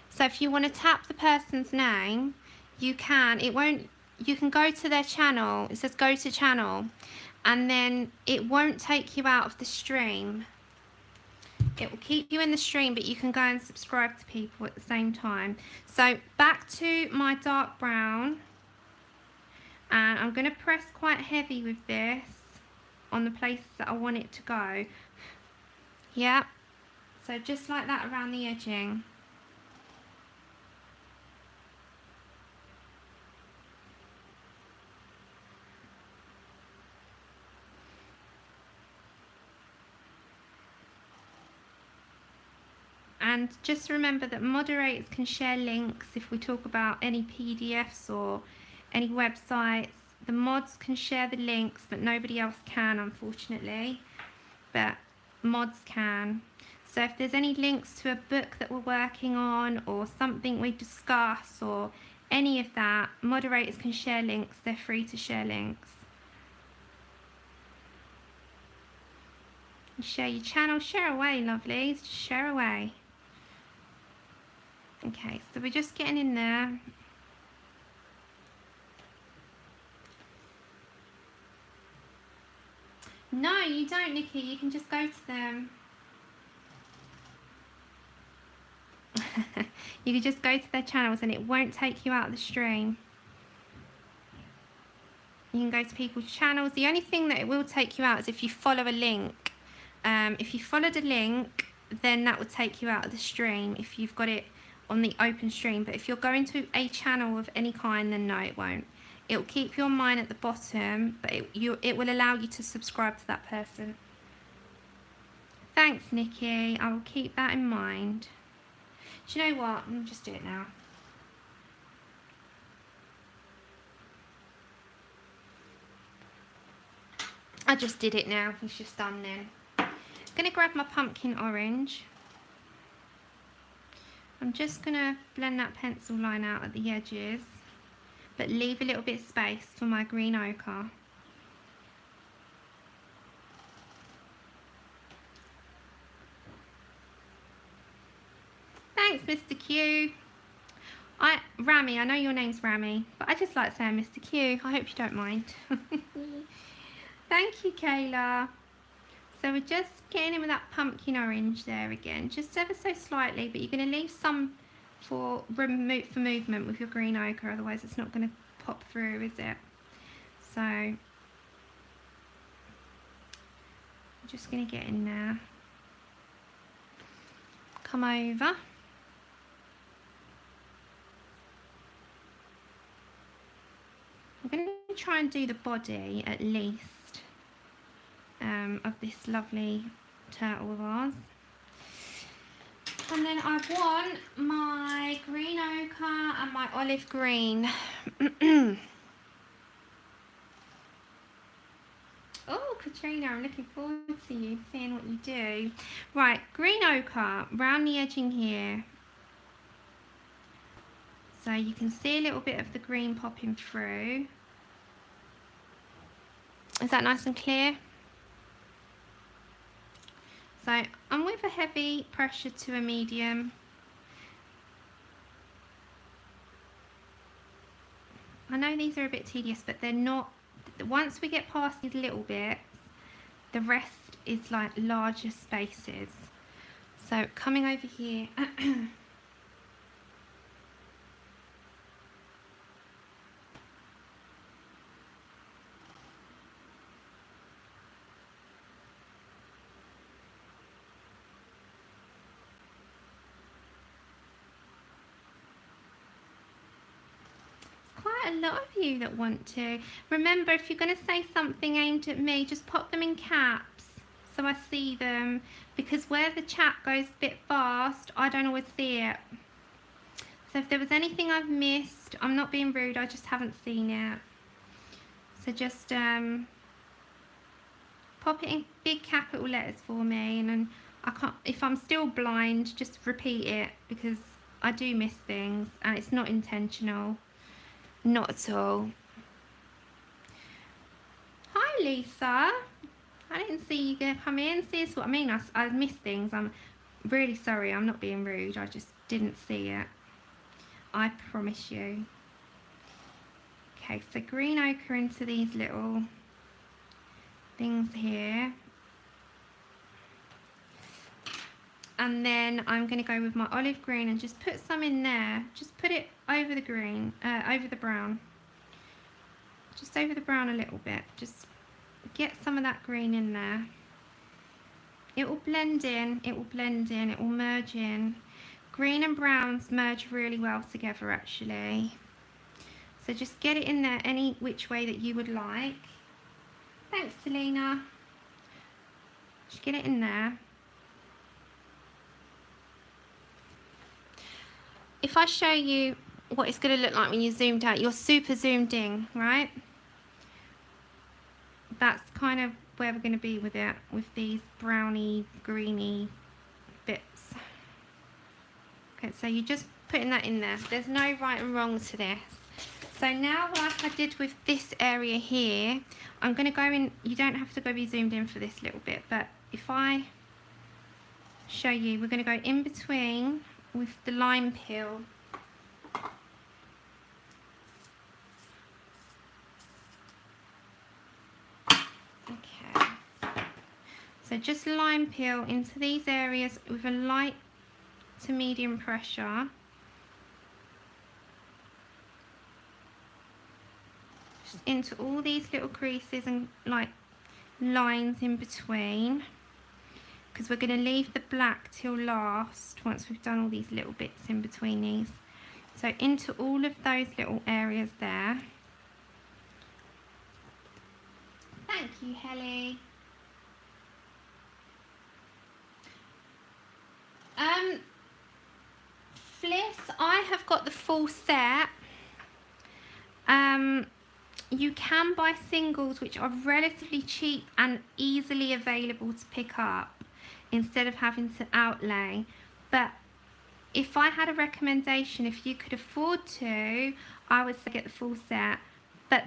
So if you want to tap the person's name, you can. It won't, you can go to their channel. It says go to channel, and then it won't take you out of the stream. It will keep you in the stream, but you can go and subscribe to people at the same time. So back to my dark brown, and I'm going to press quite heavy with this on the places that I want it to go. Yeah, so just like that around the edging. And just remember that moderators can share links if we talk about any PDFs or any websites. The mods can share the links, but nobody else can, unfortunately. But mods can. So if there's any links to a book that we're working on or something we discuss or any of that, moderators can share links. They're free to share links. Share your channel, share away, lovelies, share away. Okay, so we're just getting in there. No, you don't, Nikki, you can just go to them. You can just go to their channels and it won't take you out of the stream. You can go to people's channels. The only thing that it will take you out is if you follow a link. If you followed a link, then that would take you out of the stream if you've got it on the open stream. But if you're going to a channel of any kind, then no, it won't. It will keep you on mine at the bottom, but it will allow you to subscribe to that person. Thanks, Nikki. I will keep that in mind. Do you know what? I'll just do it now. I just did it now. It's just done then. I'm going to grab my pumpkin orange. I'm just going to blend that pencil line out at the edges, but leave a little bit of space for my green ochre. Thanks, Mr. Q. Rami, I know your name's Rami, but I just like saying Mr. Q. I hope you don't mind. Thank you, Kayla. So we're just getting in with that pumpkin orange there again, just ever so slightly, but you're going to leave some for movement with your green ochre, otherwise it's not going to pop through, is it? So I'm just going to get in there, come over. I'm going to try and do the body at least of this lovely turtle of ours. And then I want my green ochre and my olive green. Oh, Katrina, I'm looking forward to you seeing what you do. Right, green ochre round the edging here. So you can see a little bit of the green popping through. Is that nice and clear? So I'm with a heavy pressure to a medium. I know these are a bit tedious, but they're not. Once we get past these little bits, the rest is like larger spaces. So coming over here. A lot of you that want to. Remember, if you're going to say something aimed at me, just pop them in caps so I see them, because where the chat goes a bit fast, I don't always see it. So if there was anything I've missed, I'm not being rude, I just haven't seen it. So just pop it in big capital letters for me, and then I can't, if I'm still blind, just repeat it, because I do miss things and it's not intentional. Not at all. Hi, Lisa. I didn't see you gonna come in. See, that's what I mean. I missed things. I'm really sorry. I'm not being rude. I just didn't see it. I promise you. Okay, so green ochre into these little things here. And then I'm going to go with my olive green and just put some in there. Just put it over the green, over the brown. Just over the brown a little bit. Just get some of that green in there. It will blend in, it will blend in, it will merge in. Green and browns merge really well together actually. So just get it in there any which way that you would like. Thanks, Selena. Just get it in there. If I show you what it's going to look like when you zoomed out, you're super zoomed in, right? That's kind of where we're going to be with it, with these browny, greeny bit Okay, so you're just putting that in there. There's no right and wrong to this. So now, like I did with this area here, I'm going to go in. You don't have to go be zoomed in for this little bit, but if I show you, we're going to go in between with the lime peel. Okay. So just lime peel into these areas with a light to medium pressure. Just into all these little creases and like lines in between, because we're going to leave the black till last once we've done all these little bits in between these. So into all of those little areas there. Thank you, Helly. Fliss, I have got the full set. You can buy singles which are relatively cheap and easily available to pick up instead of having to outlay. But if I had a recommendation, if you could afford to, I would say get the full set. But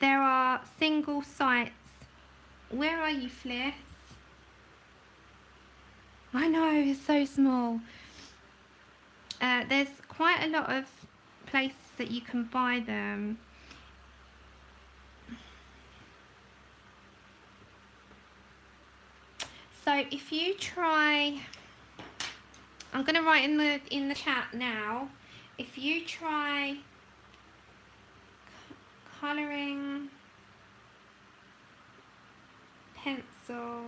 there are single sites. Where are you, Fliss? I know, it's so small. There's quite a lot of places that you can buy them. So if you try, I'm going to write in the chat now. If you try colouring pencil,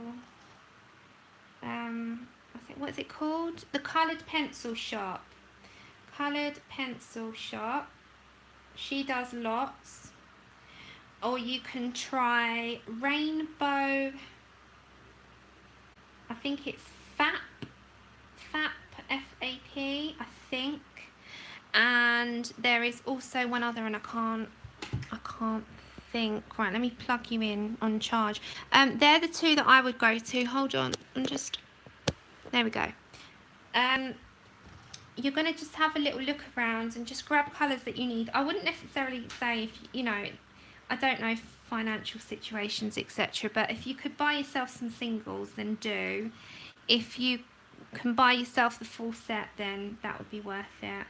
what's it called? The Coloured Pencil Shop. Coloured Pencil Shop. She does lots. Or you can try Rainbow. I think it's FAP, F-A-P, I think. And there is also one other, and I can't think. Right, let me plug you in on charge. They're the two that I would go to. Hold on, there we go. You're going to just have a little look around and just grab colours that you need. I wouldn't necessarily say, if you know, I don't know financial situations, etc. But if you could buy yourself some singles, then do. If you can buy yourself the full set, then that would be worth it.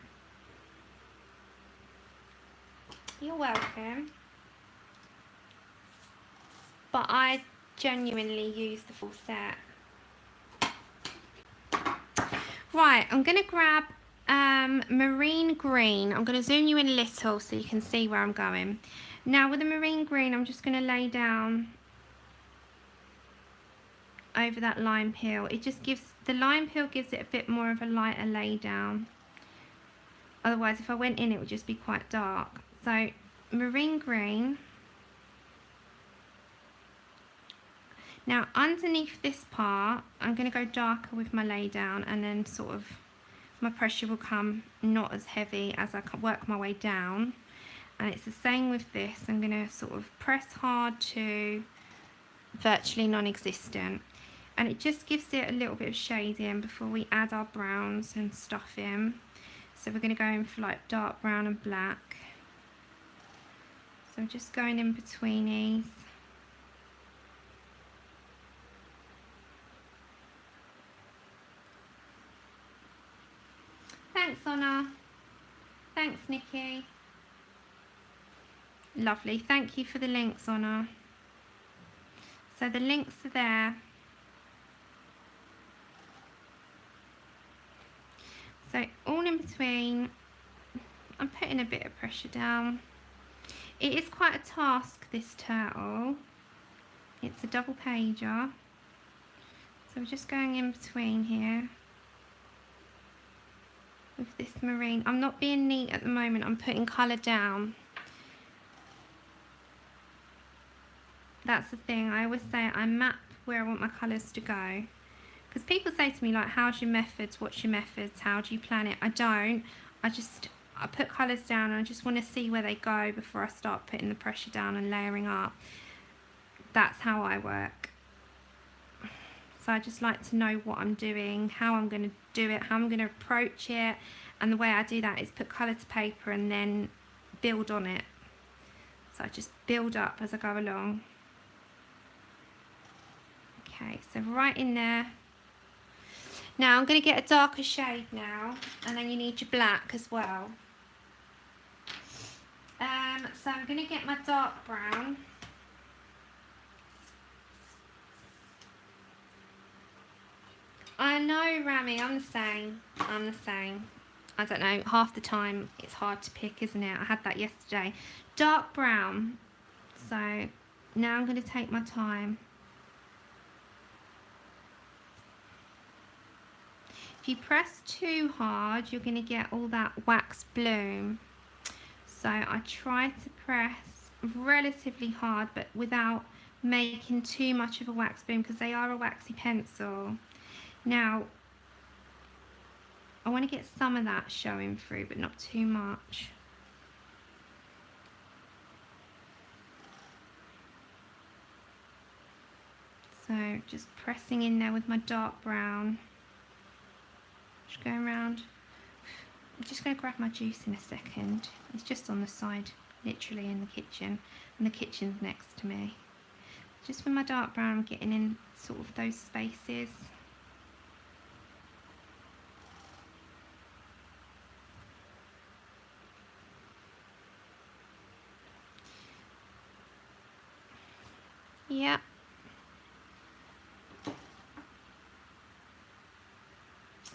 You're welcome. But I genuinely use the full set. Right, I'm going to grab marine green. I'm going to zoom you in a little so you can see where I'm going. Now with the marine green, I'm just going to lay down over that lime peel. It just gives, the lime peel gives it a bit more of a lighter lay down. Otherwise, if I went in, it would just be quite dark. So marine green. Now underneath this part, I'm going to go darker with my lay down, and then sort of my pressure will come not as heavy as I can work my way down. And it's the same with this. I'm going to sort of press hard to virtually non-existent. And it just gives it a little bit of shading before we add our browns and stuff in. So we're going to go in for like dark brown and black. So I'm just going in between these. Thanks, Anna. Thanks, Nikki. Lovely. Thank you for the links, Anna. So the links are there. So all in between, I'm putting a bit of pressure down. It is quite a task, this turtle. It's a double pager. So we're just going in between here with this marine. I'm not being neat at the moment. I'm putting colour down. That's the thing. I always say I map where I want my colours to go. Because people say to me, like, how's your methods? What's your methods? How do you plan it? I don't. I put colours down and I just want to see where they go before I start putting the pressure down and layering up. That's how I work. So I just like to know what I'm doing, how I'm going to do it, how I'm going to approach it. And the way I do that is put colour to paper and then build on it. So I just build up as I go along. Okay, so right in there. Now I'm going to get a darker shade now, and then you need your black as well. So I'm going to get my dark brown. I know, Rami, I'm the same. I'm the same. I don't know, half the time it's hard to pick, isn't it? I had that yesterday. Dark brown. So now I'm going to take my time. If you press too hard, you're going to get all that wax bloom. So I try to press relatively hard, but without making too much of a wax bloom, because they are a waxy pencil. Now, I want to get some of that showing through, but not too much. So just pressing in there with my dark brown. Just going around. I'm just going to grab my juice in a second. It's just on the side, literally in the kitchen, and the kitchen's next to me. Just with my dark brown, I'm getting in sort of those spaces. Yeah.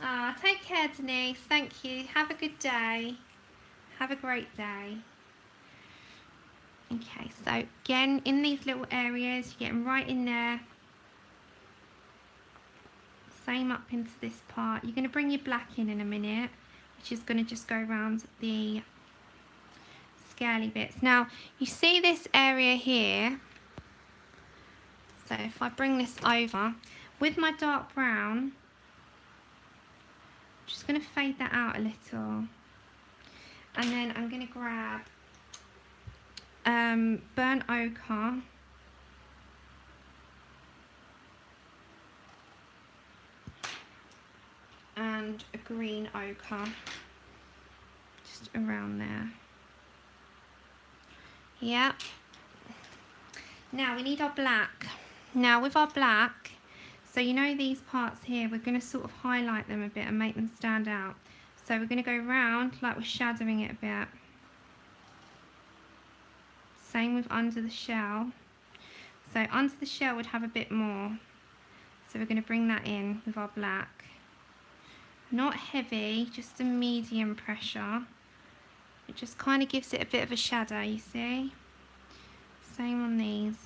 Ah, take care, Denise. Thank you. Have a good day. Have a great day. Okay, so again, in these little areas, you're getting right in there. Same up into this part. You're going to bring your black in a minute, which is going to just go around the scaly bits. Now, you see this area here. So if I bring this over, with my dark brown, I'm just going to fade that out a little. And then I'm going to grab burnt ochre. And a green ochre. Just around there. Yeah. Now we need our black. Now with our black, so you know these parts here, we're going to sort of highlight them a bit and make them stand out. So we're going to go round like we're shadowing it a bit. Same with under the shell. So under the shell would have a bit more. So we're going to bring that in with our black. Not heavy, just a medium pressure. It just kind of gives it a bit of a shadow, you see. Same on these.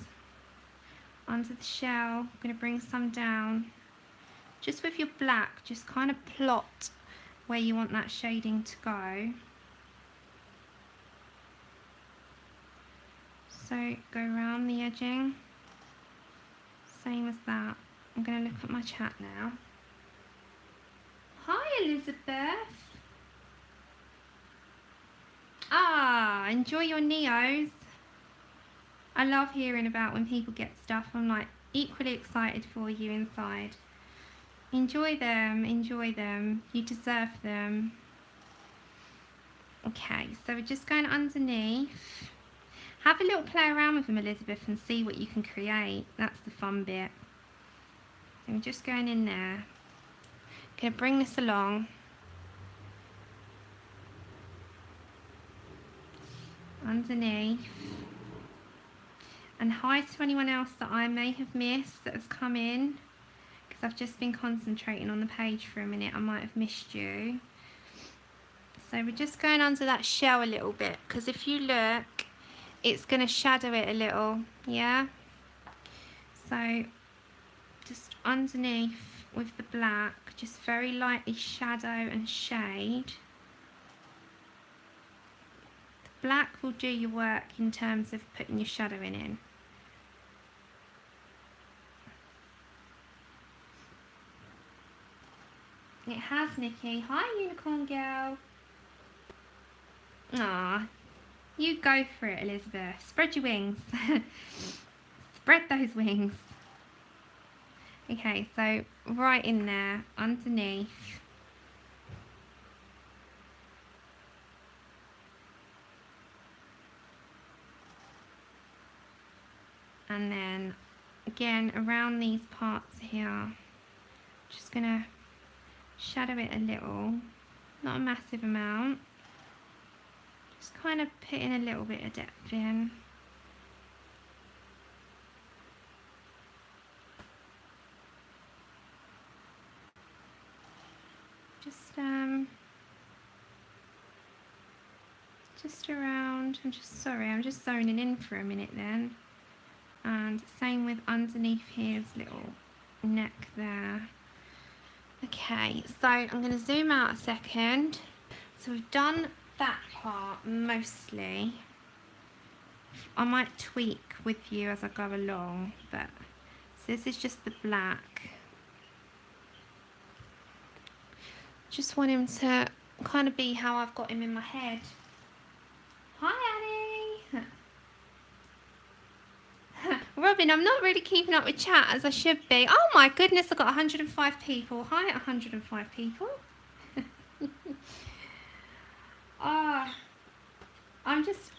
Under the shell, I'm going to bring some down. Just with your black, just kind of plot where you want that shading to go. So go around the edging. Same as that. I'm going to look at my chat now. Hi Elizabeth. Ah, enjoy your Neos. I love hearing about when people get stuff. I'm like equally excited for you inside. Enjoy them, enjoy them. You deserve them. Okay, so we're just going underneath. Have a little play around with them, Elizabeth, and see what you can create. That's the fun bit. So I'm just going in there. Going to bring this along. Underneath. And hi to anyone else that I may have missed that has come in, because I've just been concentrating on the page for a minute. I might have missed you. So we're just going under that shell a little bit, because if you look, it's going to shadow it a little, yeah? So just underneath with the black, just very lightly shadow and shade. The black will do your work in terms of putting your shadowing in. It has, Nikki. Hi, Unicorn Girl. Ah, you go for it, Elizabeth. Spread your wings. Spread those wings. Okay, so right in there, underneath. And then again around these parts here. Just gonna shadow it a little, not a massive amount. Just kind of putting a little bit of depth in. Just around. I'm just zoning in for a minute then. And same with underneath his little neck there. Okay, so I'm going to zoom out a second. So we've done that part mostly. I might tweak with you as I go along, but so this is just the black. Just want him to kind of be how I've got him in my head. Hi Annie! Robin, I'm not really keeping up with chat as I should be. Oh my goodness, I've got 105 people. Hi 105 people.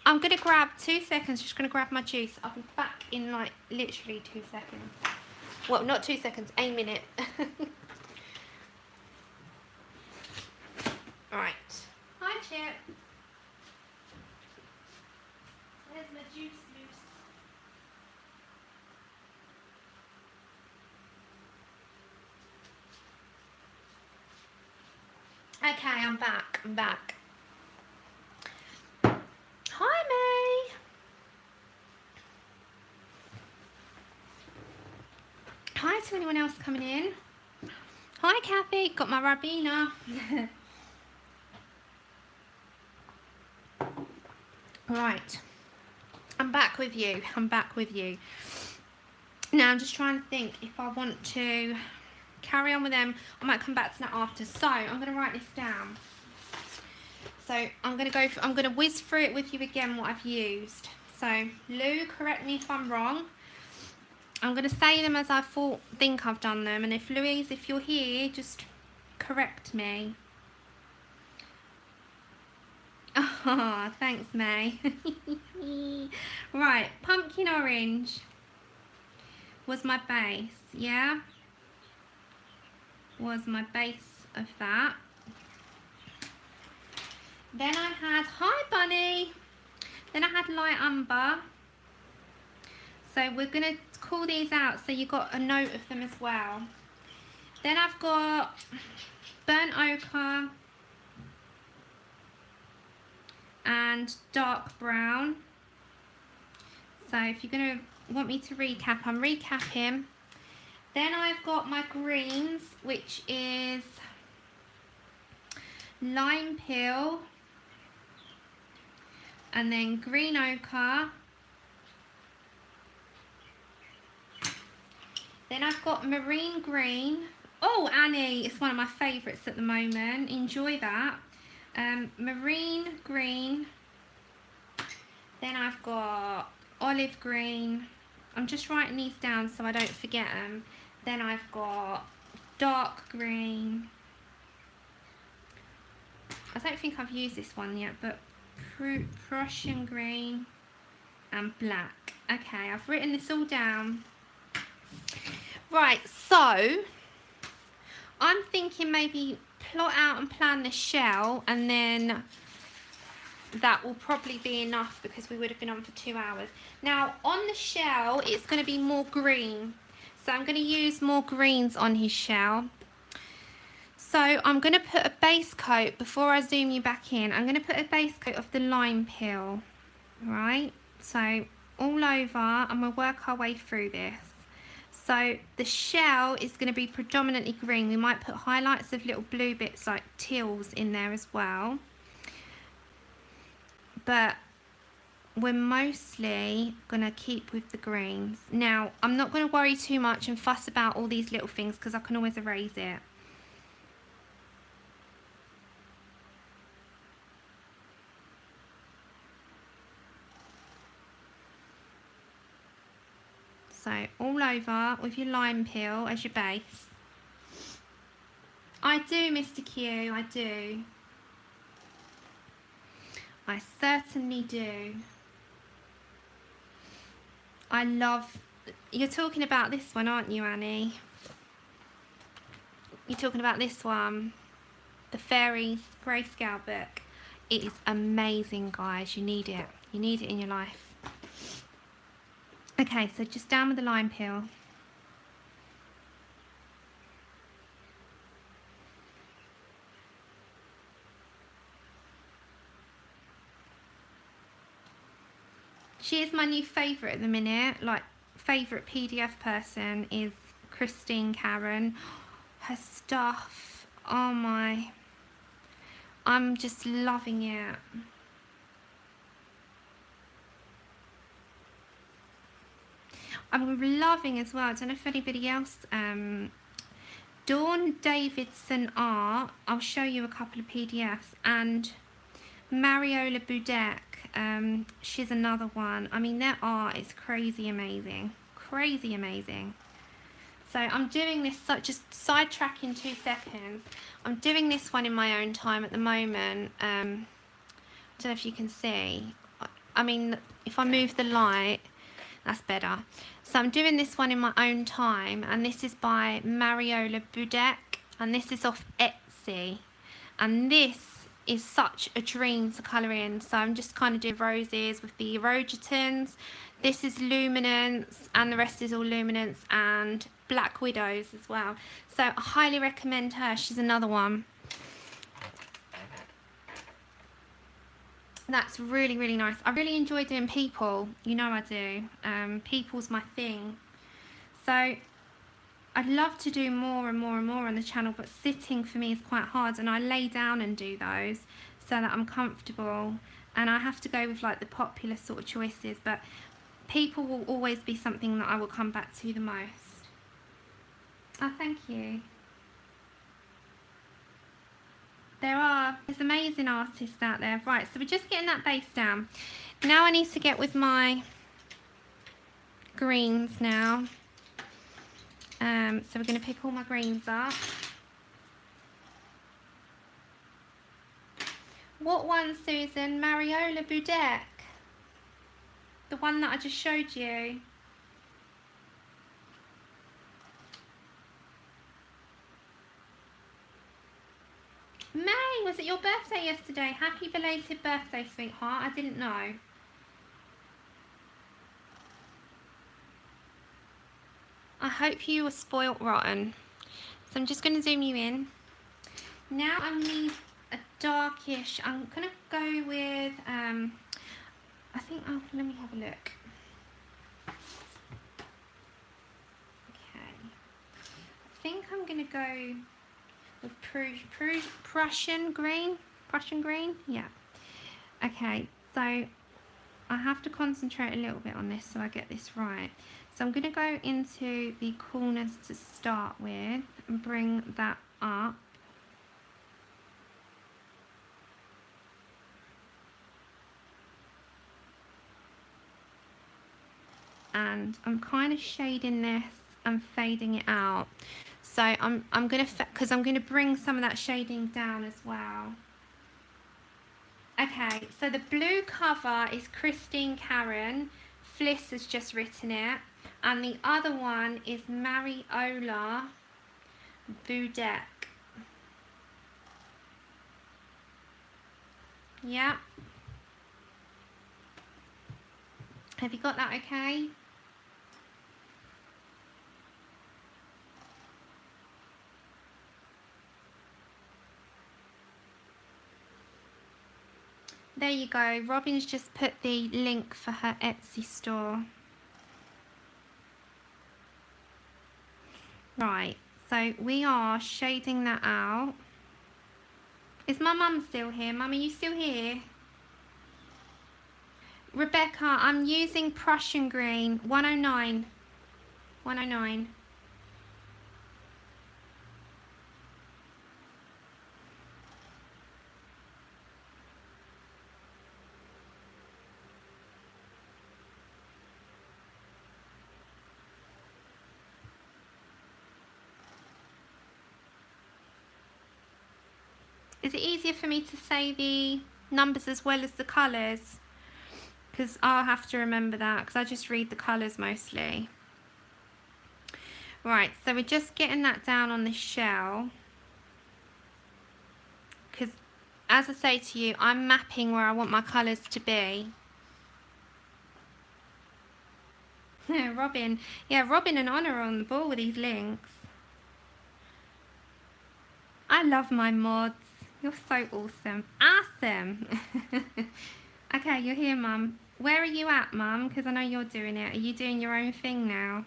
I'm going to grab 2 seconds, just going to grab my juice. I'll be back in like literally 2 seconds. Well, not 2 seconds, a minute. Alright. Hi Chip. There's my juice loose. Okay, I'm back. Hi May. Hi to anyone else coming in. Hi Kathy, got my Rabina. Right, I'm back with you. Now I'm just trying to think if I want to carry on with them. I might come back to that after. So I'm going to write this down. So I'm going to whiz through it with you again what I've used. So Lou, correct me if I'm wrong. I'm going to say them as I think I've done them, and if Louise, if you're here, just correct me. Oh, thanks May. Right, pumpkin orange was my base, yeah? Was my base of that. Then I had, hi Bunny. Then I had light umber. So we're going to call these out so you got a note of them as well. Then I've got burnt ochre and dark brown. So if you're going to want me to recap, I'm recapping. Then I've got my greens, which is lime peel, and then green ochre. Then I've got marine green. Oh, Annie, it's one of my favourites at the moment. Enjoy that. Marine green. Then I've got olive green. I'm just writing these down so I don't forget them. Then I've got dark green. I don't think I've used this one yet, but Prussian green and black. Okay, I've written this all down. Right, so I'm thinking maybe plot out and plan the shell, and then that will probably be enough because we would have been on for 2 hours. Now on the shell it's going to be more green, so I'm going to use more greens on his shell. So I'm going to put a base coat, before I zoom you back in, I'm going to put a base coat of the lime peel, right? So all over, and we'll work our way through this. So the shell is going to be predominantly green. We might put highlights of little blue bits like teals in there as well. But we're mostly going to keep with the greens. Now, I'm not going to worry too much and fuss about all these little things because I can always erase it. So all over with your lime peel as your base. I do, Mr. Q, I do. I certainly do. I love... You're talking about this one, aren't you, Annie? You're talking about this one. The Fairies Grayscale book. It is amazing, guys. You need it. You need it in your life. Okay, so just down with the lime peel. She is my new favourite at the minute. Like, favourite PDF person is Christine Karen. Her stuff, oh my, I'm just loving it. I'm loving as well, I don't know if anybody else, Dawn Davidson Art, I'll show you a couple of PDFs, and Mariola Budek, she's another one. I mean, their art is crazy amazing, crazy amazing. So I'm doing this, just sidetracking 2 seconds. I'm doing this one in my own time at the moment. I don't know if you can see. I mean, if I move the light, that's better. So I'm doing this one in my own time, and this is by Mariola Budek, and this is off Etsy. And this is such a dream to colour in. So I'm just kind of doing roses with the Erogitons. This is Luminance, and the rest is all Luminance and Black Widows as well. So I highly recommend her. She's another one. That's really, really nice. I really enjoy doing people. You know I do. People's my thing. So I'd love to do more and more and more on the channel, but sitting for me is quite hard, and I lay down and do those so that I'm comfortable, and I have to go with like the popular sort of choices, but people will always be something that I will come back to the most. Oh, thank you. There's amazing artists out there. Right, so we're just getting that base down. Now I need to get with my greens now. So we're going to pick all my greens up. What one, Susan? Mariola Budek. The one that I just showed you. May, was it your birthday yesterday? Happy belated birthday, sweetheart. I didn't know. I hope you were spoilt rotten. So I'm just going to zoom you in. Now I need a darkish. I'm going to go with, I think, oh, let me have a look. Okay. I think I'm going to go with Prussian green. Prussian green? Yeah. Okay, so I have to concentrate a little bit on this so I get this right. So I'm going to go into the corners to start with and bring that up. And I'm kind of shading this and fading it out. So I'm going to, because I'm going to bring some of that shading down as well. Okay, so the blue cover is Christine Karen. Fliss has just written it. And the other one is Mariola Budek. Yeah. Have you got that okay? There you go. Robin's just put the link for her Etsy store. Right, so we are shading that out. Is my mum still here? Mum, are you still here? Rebecca, I'm using Prussian green, 109. 109. Is it easier for me to say the numbers as well as the colours? Because I'll have to remember that, because I just read the colours mostly. Right, so we're just getting that down on the shell. Because, as I say to you, I'm mapping where I want my colours to be. Robin. Yeah, Robin and Anna are on the ball with these links. I love my mods. You're so awesome. Awesome. Okay, you're here, Mum. Where are you at, Mum? Because I know you're doing it. Are you doing your own thing now?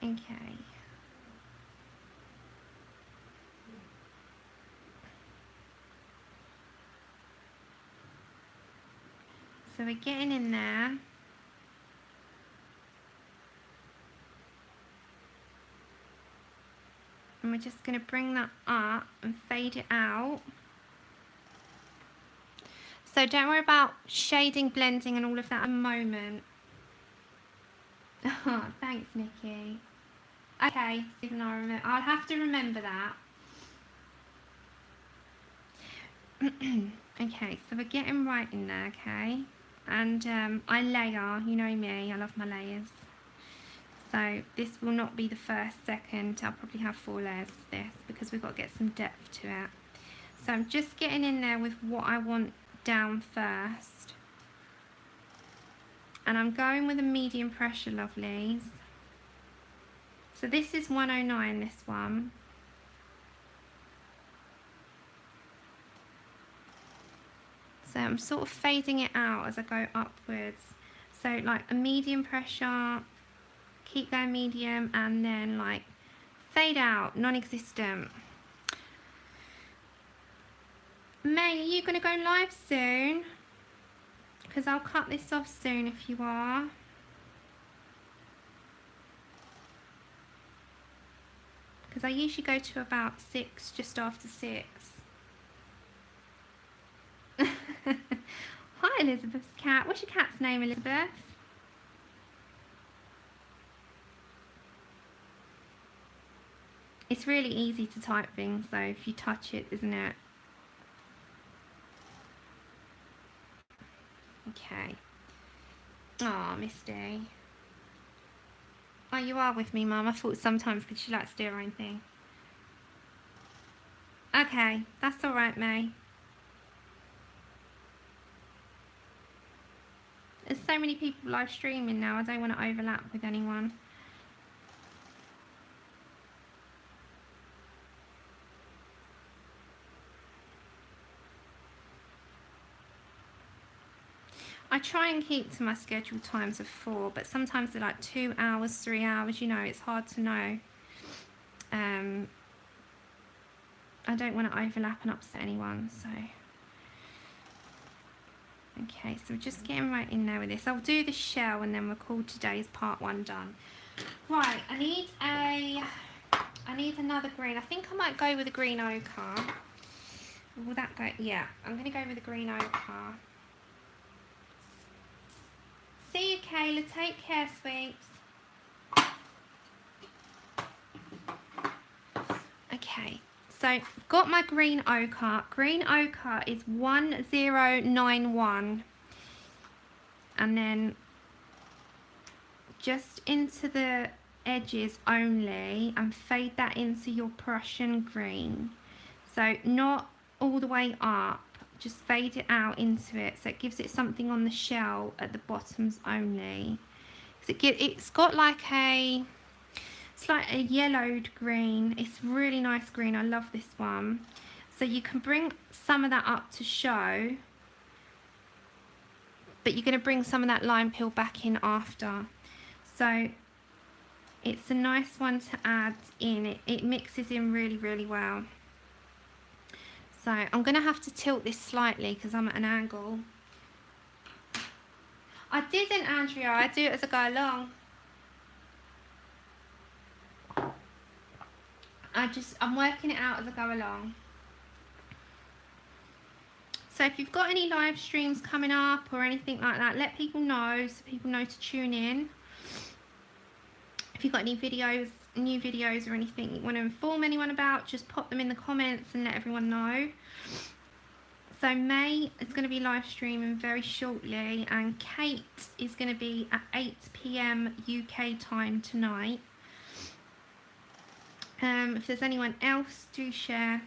Okay. So we're getting in there. And we're just going to bring that up and fade it out. So don't worry about shading, blending and all of that at the moment. Oh, thanks, Nikki. Okay, even I'll have to remember that. Okay, so we're getting right in there, okay? And I layer, you know me, I love my layers. So this will not be the first, second, I'll probably have 4 layers of this because we've got to get some depth to it. So I'm just getting in there with what I want down first. And I'm going with a medium pressure, lovelies. So this is 109, this one. So I'm sort of fading it out as I go upwards. So like a medium pressure, keep going medium, and then like fade out, non-existent. May, are you going to go live soon? Because I'll cut this off soon if you are. Because I usually go to about 6, just after 6. Hi, Elizabeth's cat. What's your cat's name, Elizabeth? It's really easy to type things though if you touch it, isn't it? Okay. Oh, Misty. Oh, you are with me, Mum. I thought sometimes because she likes to do her own thing. Okay, that's alright, May. There's so many people live streaming now, I don't want to overlap with anyone. I try and keep to my scheduled times of 4, but sometimes they're like 2 hours, 3 hours, you know, it's hard to know. I don't want to overlap and upset anyone, so. Okay, so we're just getting right in there with this. I'll do the shell and then we'll call today's part 1 done. Right, I need another green. I think I might go with a green ochre. Will that go? Yeah, I'm going to go with a green ochre. See you, Kayla. Take care, sweets. Okay, so got my green ochre. Green ochre is 1091. And then just into the edges only and fade that into your Prussian green. So not all the way up. Just fade it out into it so it gives it something on the shell at the bottoms only. It's got like it's like a yellowed green. It's really nice green. I love this one. So you can bring some of that up to show, but you're going to bring some of that lime peel back in after. So it's a nice one to add in. It mixes in really, really well. So I'm going to have to tilt this slightly because I'm at an angle. I didn't, Andrea. I do it as I go along. I'm working it out as I go along. So if you've got any live streams coming up or anything like that, let people know so people know to tune in. If you've got any videos new videos or anything you want to inform anyone about, just pop them in the comments and let everyone know. So May is going to be live streaming very shortly, and Kate is going to be at 8 PM UK time tonight. If there's anyone else, do share.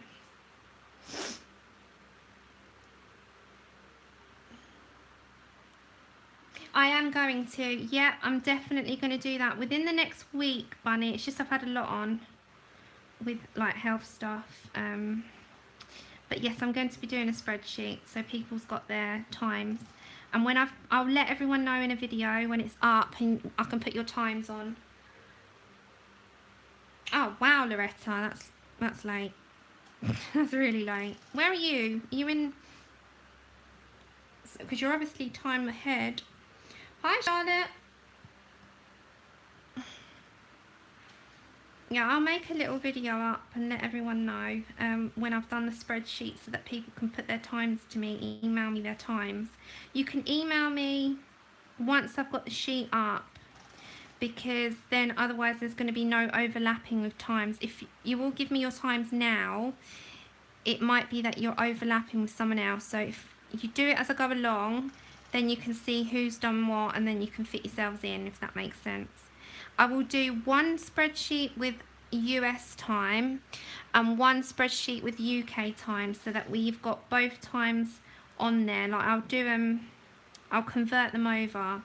I am going to, yeah, I'm definitely going to do that within the next week, Bunny. It's just I've had a lot on with like health stuff. But yes, I'm going to be doing a spreadsheet so people's got their times. And when I'll let everyone know in a video when it's up, and I can put your times on. Oh wow, Loretta, that's late. That's really late. Where are you? Are you in? Because you're obviously time ahead. Hi, Charlotte. Yeah, I'll make a little video up and let everyone know when I've done the spreadsheet so that people can put their times to me, email me their times. You can email me once I've got the sheet up, because then otherwise there's going to be no overlapping with times. If you all give me your times now, it might be that you're overlapping with someone else. So if you do it as I go along, then you can see who's done what, and then you can fit yourselves in, if that makes sense. I will do one spreadsheet with US time and one spreadsheet with UK time, so that we've got both times on there. Like I'll convert them over,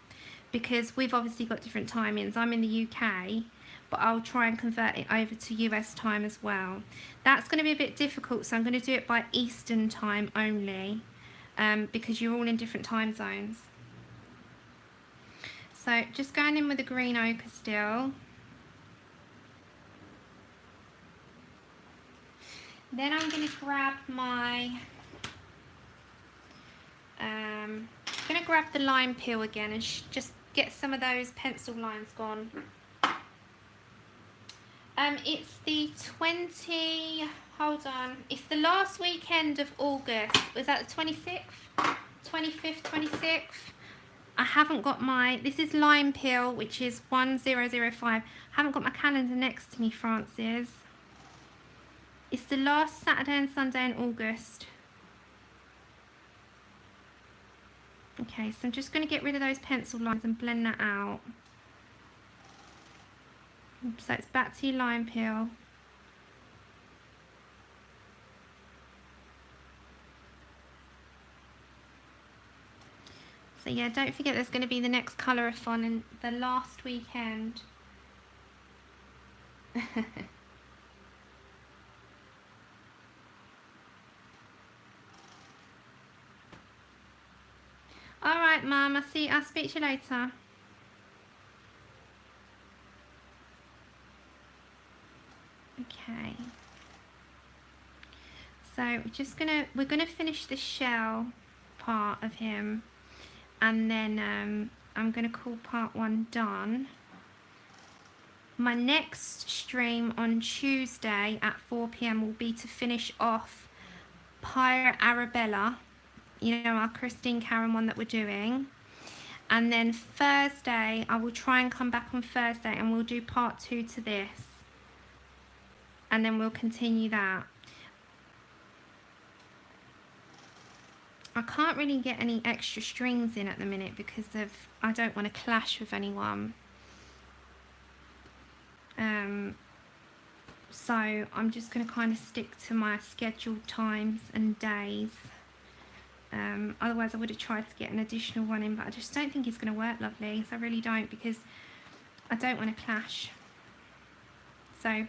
because we've obviously got different timings. I'm in the UK, but I'll try and convert it over to US time as well. That's going to be a bit difficult, so I'm going to do it by Eastern time only, because you're all in different time zones. So just going in with the green ochre still. Then I'm going to grab my, the lime peel again and just get some of those pencil lines gone. It's the it's the last weekend of August. Was that the 26th? 25th, 26th? I haven't got this is lime peel, which is 1005. I haven't got my calendar next to me, Francis. It's the last Saturday and Sunday in August. Okay, so I'm just going to get rid of those pencil lines and blend that out. So it's back to your lime peel. So yeah, don't forget there's going to be the next colour-a-thon in the last weekend. Alright, Mum, I'll speak to you later. Okay. So we're gonna finish the shell part of him, and then I'm gonna call part 1 done. My next stream on Tuesday at 4 PM will be to finish off Pyra Arabella, you know, our Christine Karen one that we're doing. And then Thursday, I will try and come back on Thursday and we'll do part 2 to this. And then we'll continue that. I can't really get any extra strings in at the minute because I don't want to clash with anyone. So I'm just going to kind of stick to my scheduled times and days. Otherwise I would have tried to get an additional one in, but I just don't think it's going to work, lovely. So I really don't, because I don't want to clash. So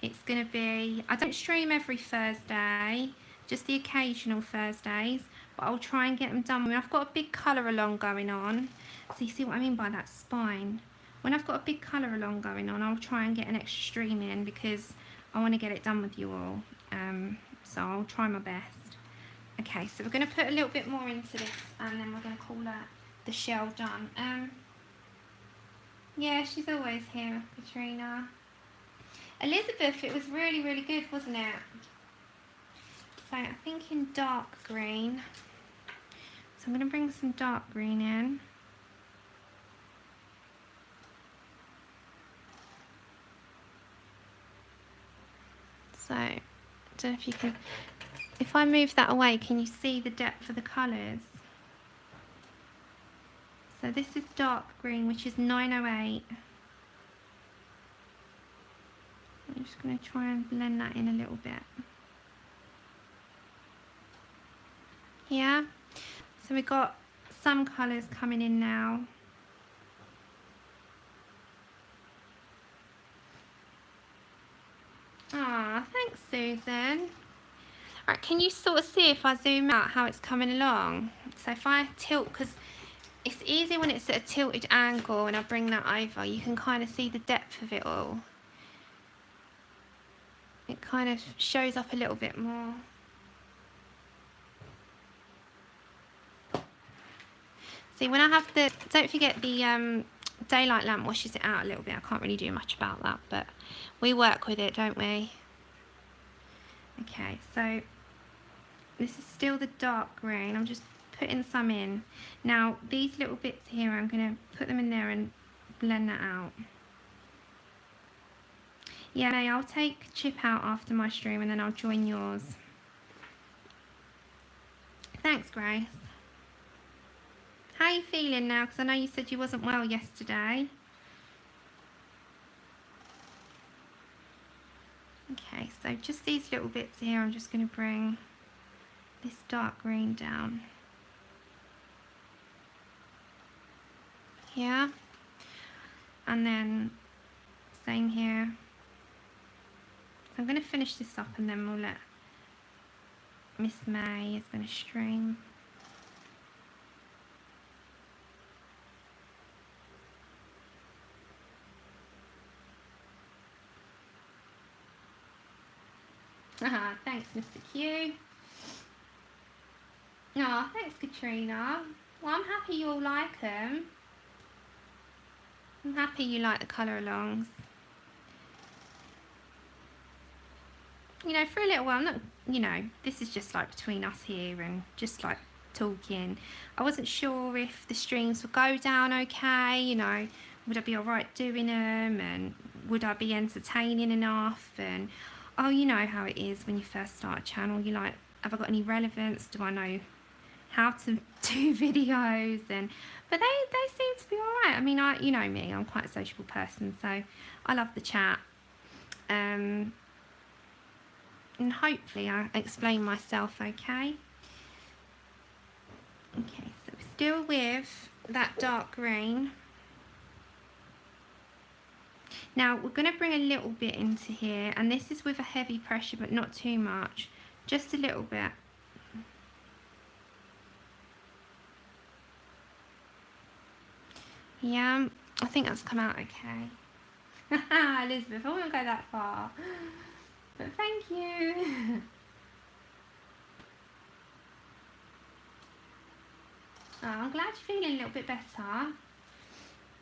it's going to be, I don't stream every Thursday, just the occasional Thursdays, but I'll try and get them done. I mean, I've got a big colour along going on, so you see what I mean by that spine. When I've got a big colour along going on, I'll try and get an extra stream in because I want to get it done with you all. So I'll try my best. Okay, so we're going to put a little bit more into this, and then we're going to call that the shell done. Yeah, she's always here, Katrina. Elizabeth, it was really, really good, wasn't it? So I think in dark green. So I'm going to bring some dark green in. So, I don't know if you can, if I move that away, can you see the depth of the colours? So this is dark green, which is 908. I'm just going to try and blend that in a little bit. Yeah, so we've got some colours coming in now. Ah, thanks, Susan. Alright, can you sort of see if I zoom out how it's coming along? So if I tilt, because it's easy when it's at a tilted angle and I bring that over, you can kind of see the depth of it all. It kind of shows up a little bit more. See, when I have the, don't forget the daylight lamp washes it out a little bit. I can't really do much about that, but we work with it, don't we? Okay, so this is still the dark green. I'm just putting some in. Now, these little bits here, I'm going to put them in there and blend that out. Yeah, I'll take Chip out after my stream and then I'll join yours. Thanks, Grace. How are you feeling now? Because I know you said you wasn't well yesterday. Okay, so just these little bits here, I'm just going to bring this dark green down. Yeah. And then same here. So I'm going to finish this up and then we'll let Miss May is going to stream. Thanks, Mr. Q. Oh, thanks, Katrina. Well, I'm happy you all like them. I'm happy you like the colour alongs. You know, for a little while, I'm not, you know, this is just like between us here and just like talking. I wasn't sure if the streams would go down okay, you know, would I be alright doing them and would I be entertaining enough, and oh, you know how it is when you first start a channel, you're like, have I got any relevance, do I know how to do videos, and but they seem to be alright. I mean, you know me, I'm quite a sociable person, so I love the chat, and hopefully I explain myself okay. Okay, so we're still with that dark green. Now we're going to bring a little bit into here, and this is with a heavy pressure but not too much, just a little bit. Yeah, I think that's come out okay. Elizabeth, I won't go that far, but thank you. Oh, I'm glad you're feeling a little bit better.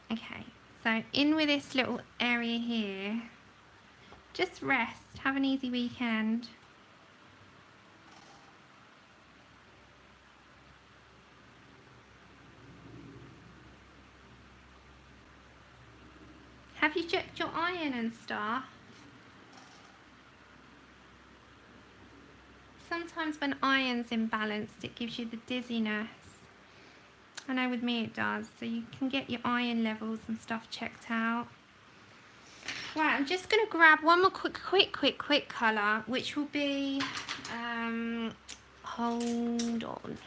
Okay, so in with this little area here, just rest, have an easy weekend. Have you checked your iron and stuff? Sometimes when iron's imbalanced, it gives you the dizziness. I know with me it does, so you can get your iron levels and stuff checked out. Right, I'm just going to grab one more quick colour, which will be, hold on.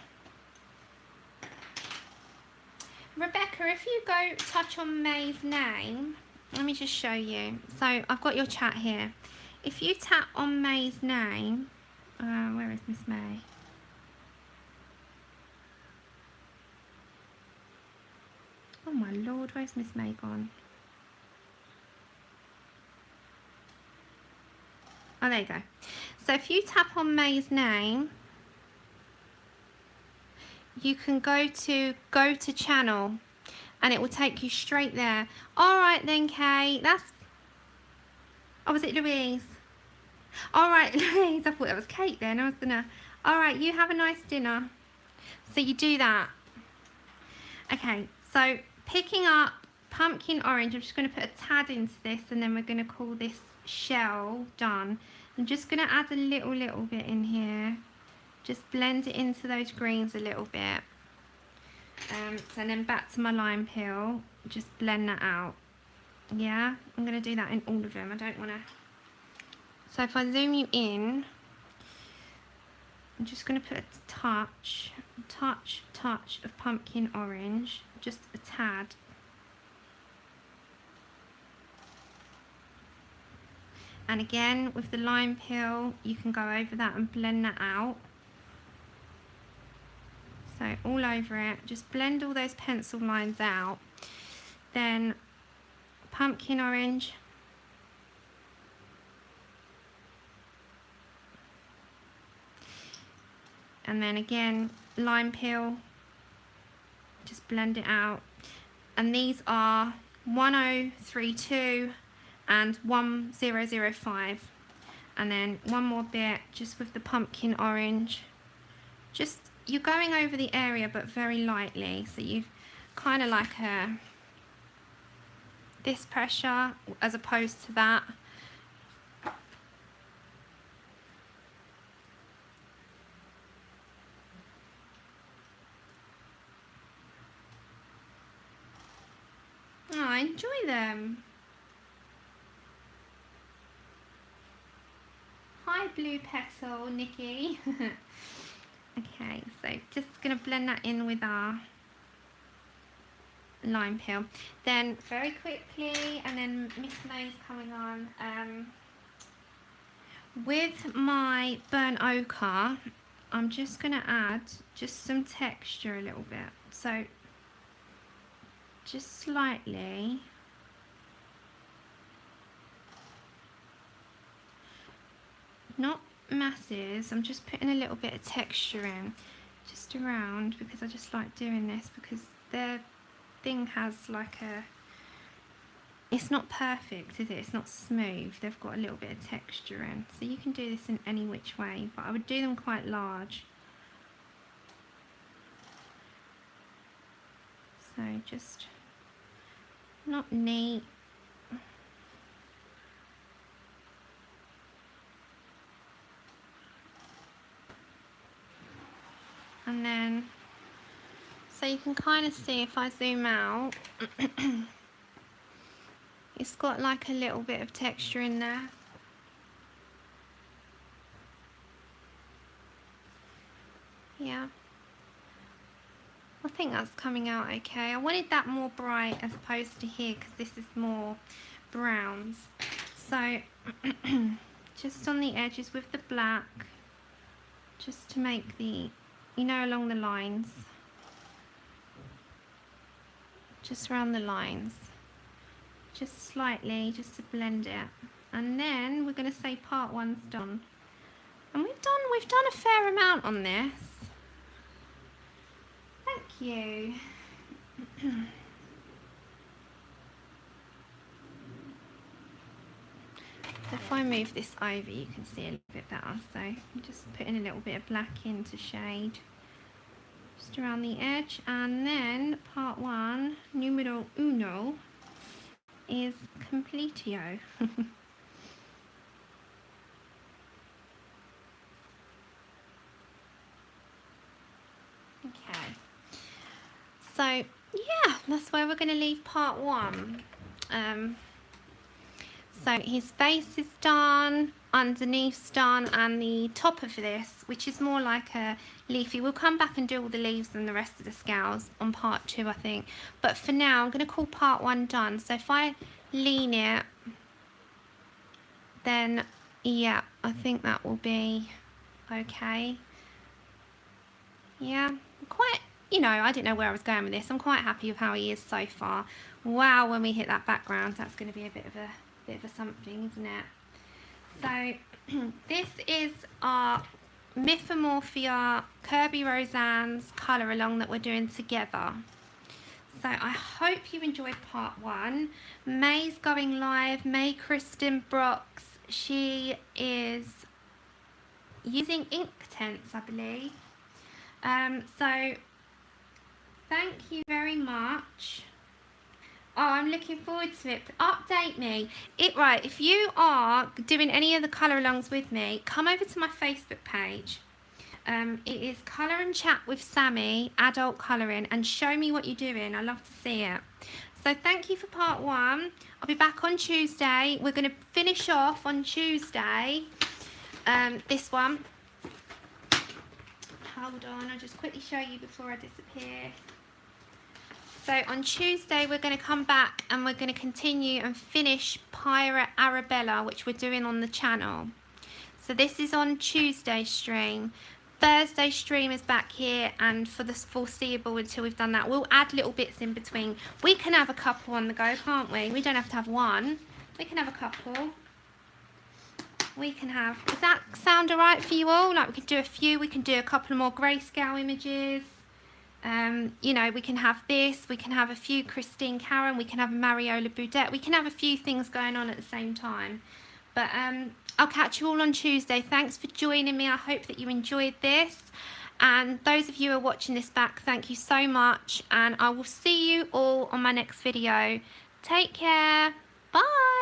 Rebecca, if you go touch on May's name, let me just show you. So I've got your chat here. If you tap on May's name, where is Miss May? Oh my lord, where's Miss May gone? Oh, there you go. So if you tap on May's name, you can go to channel and it will take you straight there. Alright then, Kate, that's... Oh, was it Louise? Alright, Louise, I thought that was Kate then. I was gonna... Alright, you have a nice dinner. So you do that. Okay, so picking up pumpkin orange, I'm just going to put a tad into this and then we're going to call this shell done. I'm just going to add a little bit in here. Just blend it into those greens a little bit. So then back to my lime peel, just blend that out. Yeah, I'm going to do that in all of them. I don't want to. So if I zoom you in, I'm just going to put a touch of pumpkin orange, just a tad. And again, with the lime peel, you can go over that and blend that out. So all over it, just blend all those pencil lines out. Then pumpkin orange. And then again, lime peel, just blend it out. And these are 1032 and 1005. And then one more bit just with the pumpkin orange. Just, you're going over the area but very lightly, so you kind of like this pressure as opposed to that. Oh, I enjoy them. Hi Blue Petal, Nikki. Okay, so just going to blend that in with our lime peel. Then very quickly, and then Miss May's coming on. With my burnt ochre, I'm just going to add just some texture a little bit. So just slightly. Not masses, I'm just putting a little bit of texture in just around, because I just like doing this, because their thing has like it's not perfect, is it? It's not smooth. They've got a little bit of texture in, so you can do this in any which way, but I would do them quite large. So just not neat. And then, so you can kind of see if I zoom out, it's got like a little bit of texture in there. Yeah. I think that's coming out okay. I wanted that more bright as opposed to here, because this is more browns. So just on the edges with the black, just to make the, you know, along the lines, just around the lines, just slightly, just to blend it. And then we're going to say part one's done, and we've done a fair amount on this. Thank you. If I move this over, you can see a little bit better. So I'm just putting a little bit of black in to shade just around the edge, and then part one, numero uno, is completio. Okay, so yeah, that's where we're going to leave part one. So his face is done, underneath's done, and the top of this, which is more like a leafy, we'll come back and do all the leaves and the rest of the scales on part two, I think. But for now, I'm going to call part one done. So if I lean it, then yeah, I think that will be okay. Yeah, quite, you know, I didn't know where I was going with this. I'm quite happy with how he is so far. Wow, when we hit that background, that's going to be a bit of a something, isn't it? So this is our Mythomorphia Kirby Roseanne's colour along that we're doing together. So I hope you enjoyed part one. May's going live. May Kristen Brooks. She is using Inktense, I believe. So thank you very much. I'm looking forward to it. Update me. Right, if you are doing any of the colour alongs with me, come over to my Facebook page. It is Colour and Chat with Sammy, adult colouring, and show me what you're doing. I love to see it. So thank you for part 1. I'll be back on Tuesday. We're going to finish off on Tuesday. This one. Hold on, I'll just quickly show you before I disappear. So on Tuesday we're going to come back and we're going to continue and finish Pirate Arabella, which we're doing on the channel. So this is on Tuesday stream. Thursday stream is back here, and for the foreseeable until we've done that. We'll add little bits in between. We can have a couple on the go, can't we? We don't have to have one. We can have a couple. We can have... Does that sound alright for you all? Like, we can do a few. We can do a couple more grayscale images. You know, we can have this. We can have a few Christine Karen. We can have a Mariola Boudet. We can have a few things going on at the same time. But I'll catch you all on Tuesday. Thanks for joining me. I hope that you enjoyed this. And those of you who are watching this back, thank you so much. And I will see you all on my next video. Take care. Bye.